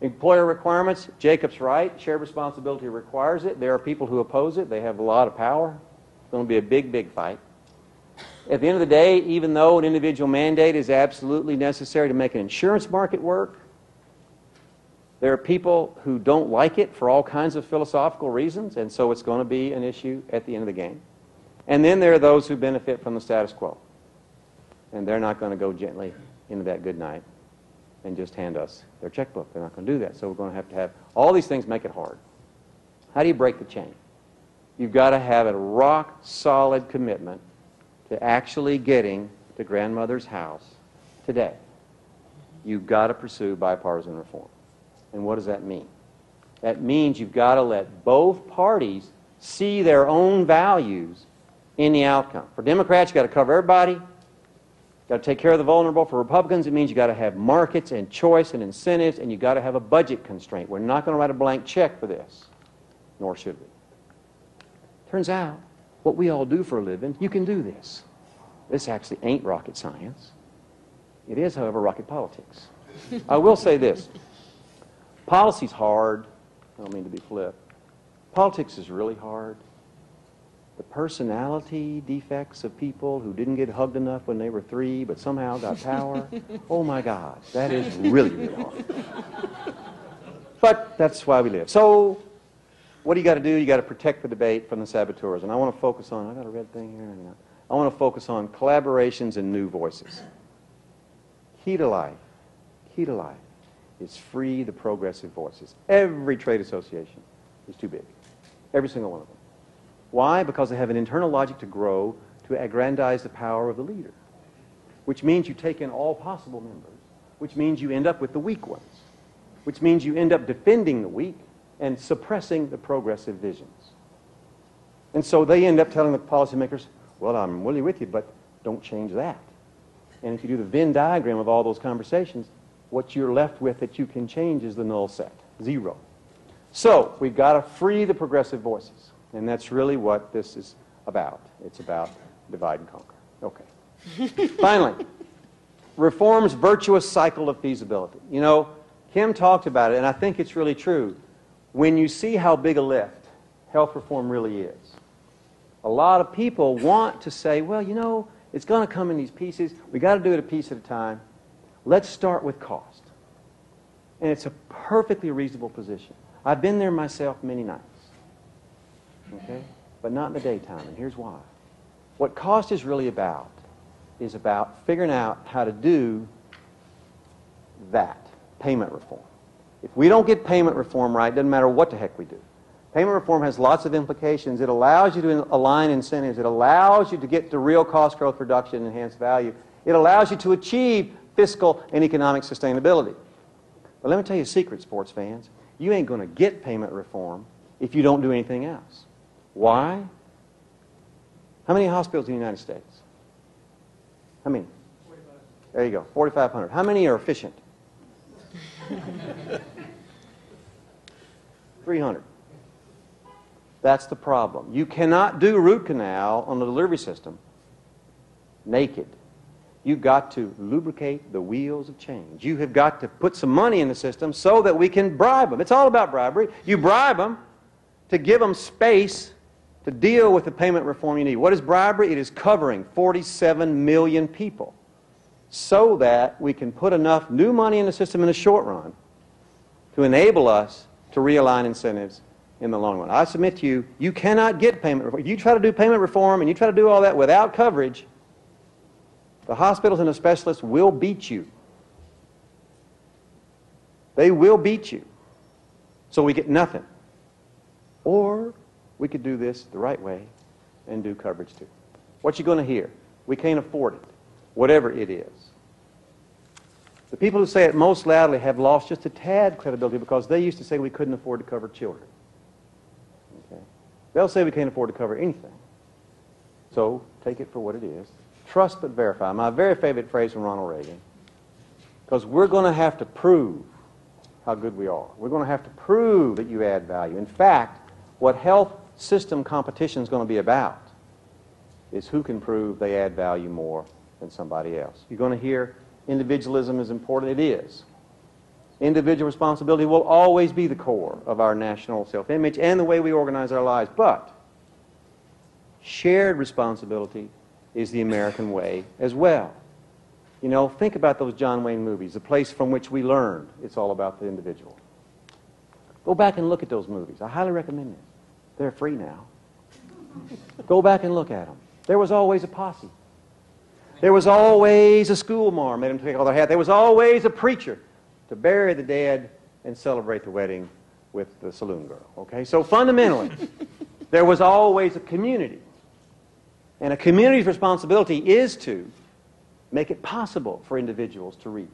Employer requirements, Jacob's right. Shared responsibility requires it. There are people who oppose it. They have a lot of power. It's going to be a big, big fight. At the end of the day, even though an individual mandate is absolutely necessary to make an insurance market work, there are people who don't like it for all kinds of philosophical reasons, and so it's going to be an issue at the end of the game. And then there are those who benefit from the status quo, and they're not going to go gently into that good night. and just hand us their checkbook. They're not going to do that. So we're going to have all these things make it hard. How do you break the chain? You've got to have a rock-solid commitment to actually getting to grandmother's house today. You've got to pursue bipartisan reform. And what does that mean? That means you've got to let both parties see their own values in the outcome. For Democrats, you've got to cover everybody. You've got to take care of the vulnerable. For Republicans, it means you've got to have markets and choice and incentives, and you've got to have a budget constraint. We're not going to write a blank check for this, nor should we. Turns out, what we all do for a living, you can do this. This actually ain't rocket science. It is, however, rocket politics. I will say this. Policy's hard. I don't mean to be flip. Politics is really hard. The personality defects of people who didn't get hugged enough when they were 3 but somehow got power, oh my gosh, that is really, really hard. But that's why we live. So what do you got to do? You got to protect the debate from the saboteurs. And I want to focus on, I got a red thing here. I want to focus on collaborations and new voices. Key to life is free the progressive voices. Every trade association is too big. Every single one of them. Why? Because they have an internal logic to grow, to aggrandize the power of the leader. Which means you take in all possible members. Which means you end up with the weak ones. Which means you end up defending the weak and suppressing the progressive visions. And so they end up telling the policymakers, well, I'm really with you, but don't change that. And if you do the Venn diagram of all those conversations, what you're left with that you can change is the null set, 0. So we've got to free the progressive voices. And that's really what this is about. It's about divide and conquer. Okay. Finally, reform's virtuous cycle of feasibility. You know, Kim talked about it, and I think it's really true. When you see how big a lift health reform really is, a lot of people want to say, well, you know, it's going to come in these pieces. We got to do it a piece at a time. Let's start with cost. And it's a perfectly reasonable position. I've been there myself many nights. Okay? But not in the daytime, and here's why. What cost is really about is about figuring out how to do that, payment reform. If we don't get payment reform right, it doesn't matter what the heck we do. Payment reform has lots of implications. It allows you to align incentives. It allows you to get to real cost growth reduction and enhanced value. It allows you to achieve fiscal and economic sustainability. But let me tell you a secret, sports fans. You ain't going to get payment reform if you don't do anything else. Why? How many hospitals in the United States? How many? 45. There you go, 4,500. How many are efficient? 300. That's the problem. You cannot do root canal on the delivery system naked. You've got to lubricate the wheels of change. You have got to put some money in the system so that we can bribe them. It's all about bribery. You bribe them to give them space to deal with the payment reform you need. What is bribery? It is covering 47 million people so that we can put enough new money in the system in the short run to enable us to realign incentives in the long run. I submit to you, you cannot get payment reform. If you try to do payment reform and you try to do all that without coverage, the hospitals and the specialists will beat you. They will beat you. So we get nothing. Or we could do this the right way and do coverage too. What you going to hear? We can't afford it, whatever it is. The people who say it most loudly have lost just a tad credibility because they used to say we couldn't afford to cover children. Okay? They'll say we can't afford to cover anything. So take it for what it is. Trust but verify. My very favorite phrase from Ronald Reagan. Because we're going to have to prove how good we are. We're going to have to prove that you add value. In fact, what health system competition is going to be about is who can prove they add value more than somebody else. You're going to hear individualism is important. It is. Individual responsibility will always be the core of our national self-image and the way we organize our lives. But shared responsibility is the American way as well. You know, think about those John Wayne movies, the place from which we learned it's all about the individual. Go back and look at those movies. I highly recommend them. They're free now. Go back and look at them. There was always a posse. There was always a school marm, made them take all their hat. There was always a preacher to bury the dead and celebrate the wedding with the saloon girl. Okay? So fundamentally, there was always a community. And a community's responsibility is to make it possible for individuals to reach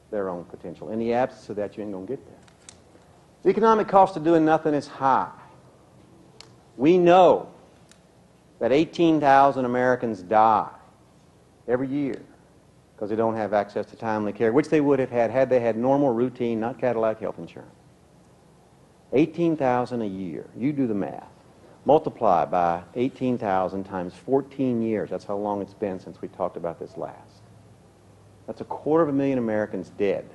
their own potential. In the absence of that, you ain't going to get there. The economic cost of doing nothing is high. We know that 18,000 Americans die every year because they don't have access to timely care, which they would have had they had normal, routine, not Cadillac health insurance. 18,000 a year. You do the math. Multiply by 18,000 times 14 years. That's how long it's been since we talked about this last. That's 250,000 Americans dead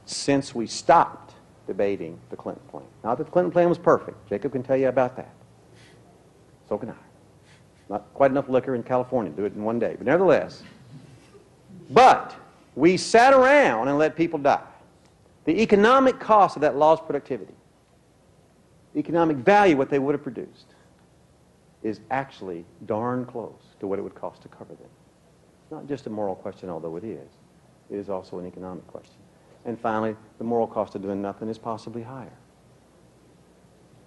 since we stopped debating the Clinton plan. Not that the Clinton plan was perfect. Jacob can tell you about that. So can I. Not quite enough liquor in California to do it in one day. But nevertheless, but we sat around and let people die. The economic cost of that lost productivity, the economic value, what they would have produced, is actually darn close to what it would cost to cover them. It's not just a moral question, although it is. It is also an economic question. And finally, the moral cost of doing nothing is possibly higher.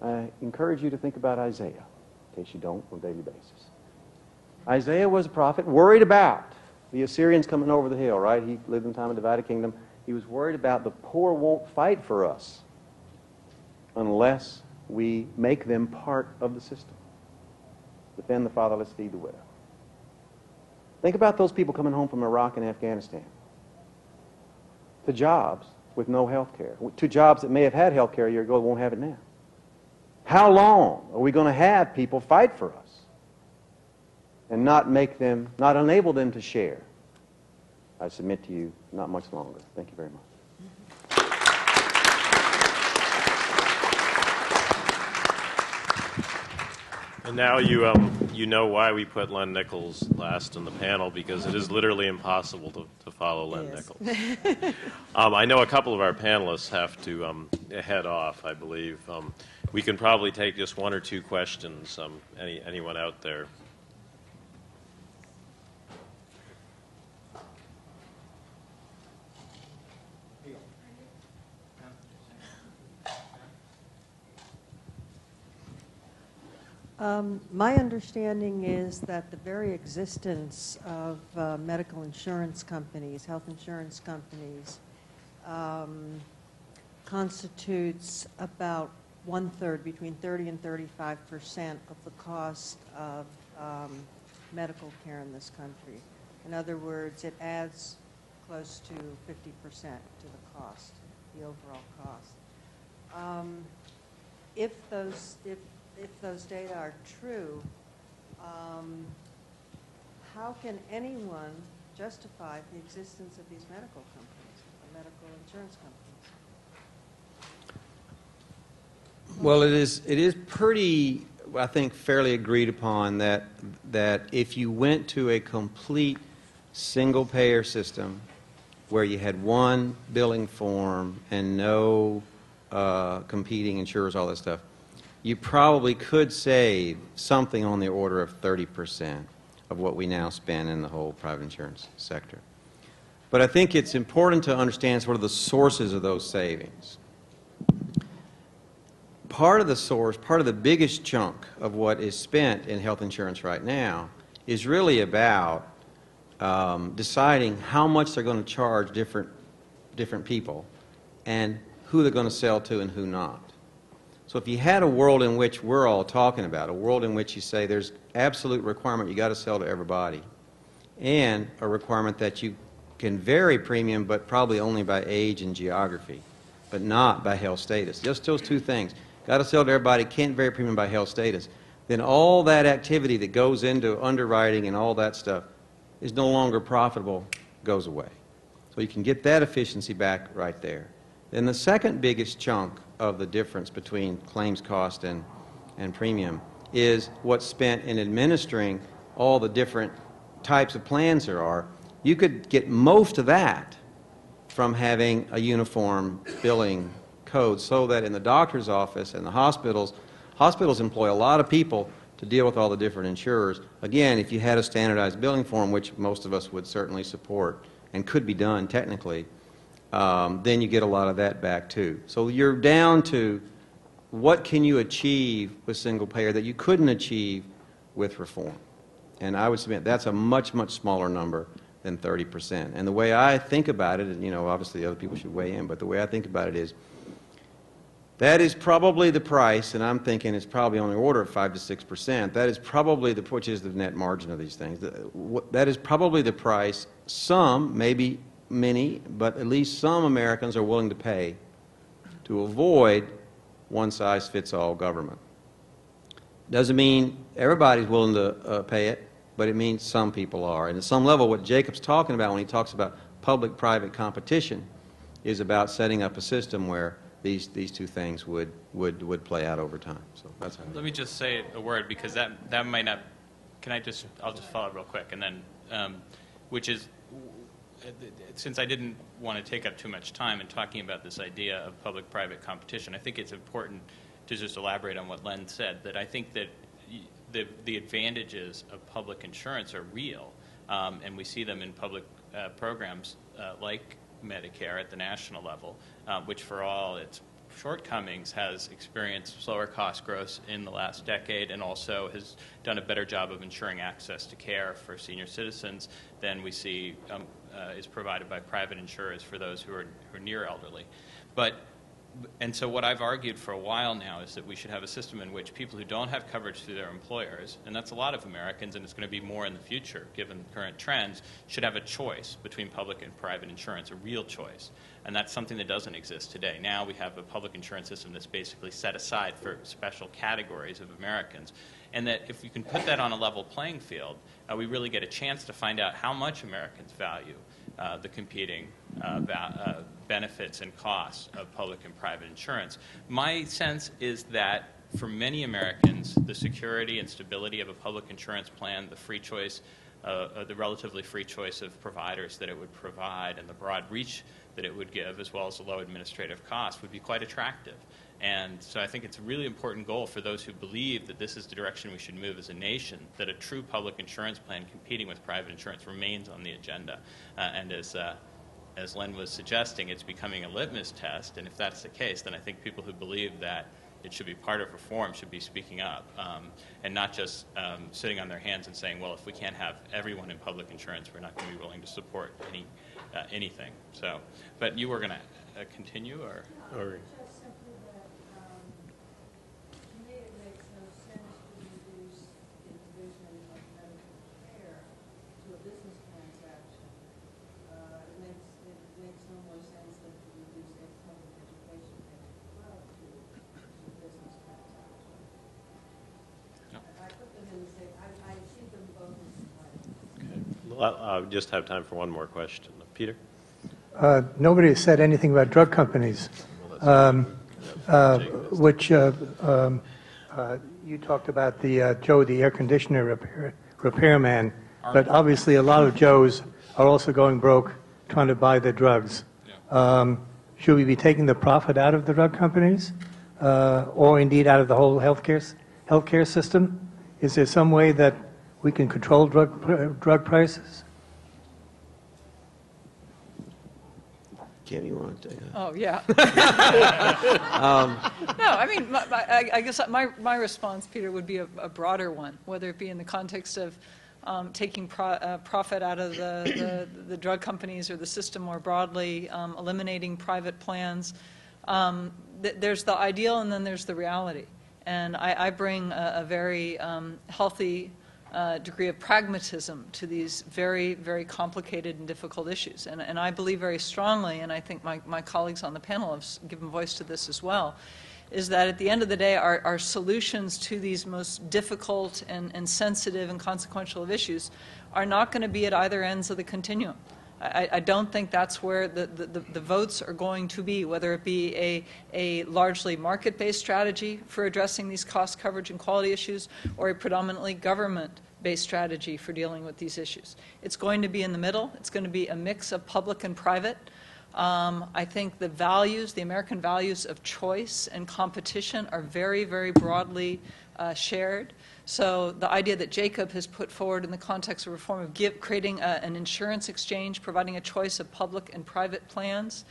I encourage you to think about Isaiah, in case you don't on a daily basis. Isaiah was a prophet worried about the Assyrians coming over the hill, right? He lived in the time of the divided kingdom. He was worried about the poor won't fight for us unless we make them part of the system. Defend the fatherless, feed the widow. Think about those people coming home from Iraq and Afghanistan to jobs with no health care, to jobs that may have had health care a year ago, won't have it now. How long are we going to have people fight for us and not enable them to share? I submit to you, not much longer. Thank you very much. And now you know why we put Len Nichols last in the panel, because it is literally impossible to follow Len Nichols. I know a couple of our panelists have to head off, I believe. We can probably take just one or two questions. Anyone out there? My understanding is that the very existence of medical insurance companies, health insurance companies, constitutes about 1/3, between 30 and 35% of the cost of medical care in this country. In other words, it adds close to 50% to the cost, the overall cost. If those data are true, how can anyone justify the existence of these medical companies, or medical insurance companies? Well, it is pretty, I think, fairly agreed upon that if you went to a complete single-payer system where you had one billing form and no competing insurers, all that stuff, you probably could save something on the order of 30% of what we now spend in the whole private insurance sector. But I think it's important to understand sort of the sources of those savings. Part of the source, part of the biggest chunk of what is spent in health insurance right now is really about deciding how much they're going to charge different people and who they're going to sell to and who not. So if you had a world in which we're all talking about, a world in which you say there's absolute requirement you got to sell to everybody, and a requirement that you can vary premium but probably only by age and geography, but not by health status. Just those two things. Got to sell to everybody, can't vary premium by health status. Then all that activity that goes into underwriting and all that stuff is no longer profitable, goes away. So you can get that efficiency back right there. Then the second biggest chunk of the difference between claims cost and premium is what's spent in administering all the different types of plans there are. You could get most of that from having a uniform billing code, so that in the doctor's office and the hospitals employ a lot of people to deal with all the different insurers. Again, if you had a standardized billing form, which most of us would certainly support and could be done technically, then you get a lot of that back too. So you're down to what can you achieve with single payer that you couldn't achieve with reform. And I would submit that's a much, much smaller number than 30%. And the way I think about it, and you know, obviously other people should weigh in, but the way I think about it is that is probably the price, and I'm thinking it's probably on the order of 5 to 6%. That is probably the, which is the net margin of these things. That is probably the price some, maybe many, but at least some Americans are willing to pay to avoid one-size-fits-all government. Doesn't mean everybody's willing to pay it, but it means some people are. And at some level, what Jacob's talking about when he talks about public-private competition is about setting up a system where these two things would play out over time. So that's how. Let me just say a word, because that might not. I'll just follow real quick, and then, which is, since I didn't want to take up too much time in talking about this idea of public-private competition, I think it's important to just elaborate on what Len said, that I think that the advantages of public insurance are real, and we see them in public programs like Medicare at the national level, which for all its shortcomings has experienced slower cost growth in the last decade and also has done a better job of ensuring access to care for senior citizens than we see is provided by private insurers for those who are near elderly. And so what I've argued for a while now is that we should have a system in which people who don't have coverage through their employers, and that's a lot of Americans, and it's going to be more in the future given current trends, should have a choice between public and private insurance, a real choice. And that's something that doesn't exist today. Now we have a public insurance system that's basically set aside for special categories of Americans. And that if you can put that on a level playing field, we really get a chance to find out how much Americans value the competing benefits and costs of public and private insurance. My sense is that for many Americans, the security and stability of a public insurance plan, the free choice, the relatively free choice of providers that it would provide, and the broad reach that it would give, as well as the low administrative cost, would be quite attractive. And so I think it's a really important goal for those who believe that this is the direction we should move as a nation, that a true public insurance plan competing with private insurance remains on the agenda. And as Len was suggesting, it's becoming a litmus test. And if that's the case, then I think people who believe that it should be part of reform should be speaking up and not just sitting on their hands and saying, well, if we can't have everyone in public insurance, we're not going to be willing to support anything. So, but you were going to continue, or? I just have time for one more question. Peter? Nobody has said anything about drug companies, which you talked about Joe, the air conditioner repairman, but obviously a lot of Joes are also going broke trying to buy the drugs. Should we be taking the profit out of the drug companies or indeed out of the whole healthcare system? Is there some way that we can control drug prices? Kim, you want to take that? Oh, yeah. No, I mean, I guess my response, Peter, would be a broader one, whether it be in the context of taking profit out of the drug companies or the system more broadly, eliminating private plans. There's the ideal and then there's the reality. And I bring a very healthy degree of pragmatism to these very, very complicated and difficult issues. And I believe very strongly, and I think my colleagues on the panel have given voice to this as well, is that at the end of the day, our solutions to these most difficult and sensitive and consequential of issues are not going to be at either ends of the continuum. I don't think that's where the votes are going to be, whether it be a largely market-based strategy for addressing these cost, coverage, and quality issues, or a predominantly government-based strategy for dealing with these issues. It's going to be in the middle. It's going to be a mix of public and private. I think the values, the American values of choice and competition are very, very broadly shared. So the idea that Jacob has put forward in the context of reform of creating an insurance exchange, providing a choice of public and private plans,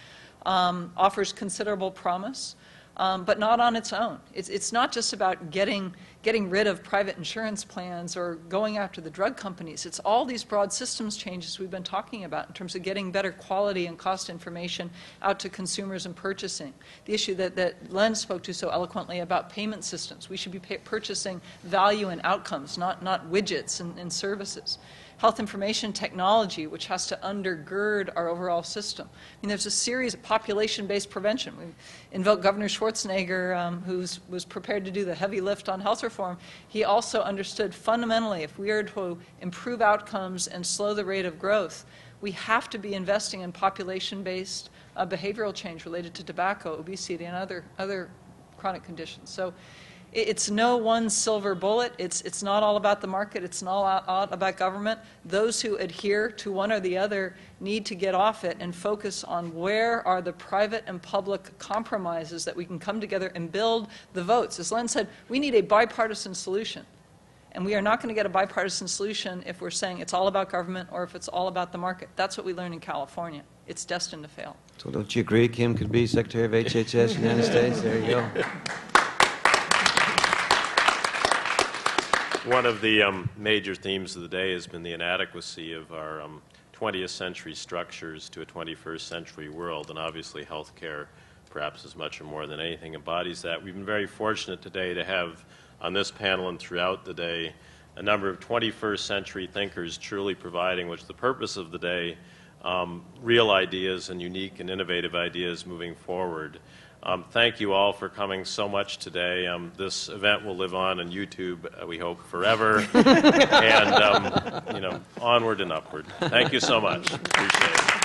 offers considerable promise, but not on its own. It's not just about getting rid of private insurance plans or going after the drug companies. It's all these broad systems changes we've been talking about in terms of getting better quality and cost information out to consumers and purchasing. The issue that Len spoke to so eloquently about payment systems. We should be purchasing value and outcomes, not widgets and services. Health information technology, which has to undergird our overall system. I mean, there's a series of population-based prevention. We invoked Governor Schwarzenegger, who was prepared to do the heavy lift on health reform. He also understood fundamentally, if we are to improve outcomes and slow the rate of growth, we have to be investing in population-based behavioral change related to tobacco, obesity, and other chronic conditions. So it's no one silver bullet. It's not all about the market. It's not all about government. Those who adhere to one or the other need to get off it and focus on where are the private and public compromises that we can come together and build the votes. As Len said, we need a bipartisan solution. And we are not going to get a bipartisan solution if we're saying it's all about government or if it's all about the market. That's what we learned in California. It's destined to fail. So don't you agree Kim could be Secretary of HHS in the United States? There you go. One of the major themes of the day has been the inadequacy of our 20th century structures to a 21st century world, and obviously healthcare, perhaps as much or more than anything, embodies that. We've been very fortunate today to have on this panel and throughout the day a number of 21st century thinkers truly providing, which is the purpose of the day, real ideas and unique and innovative ideas moving forward. Thank you all for coming so much today. This event will live on YouTube, we hope, forever, and onward and upward. Thank you so much. Appreciate it.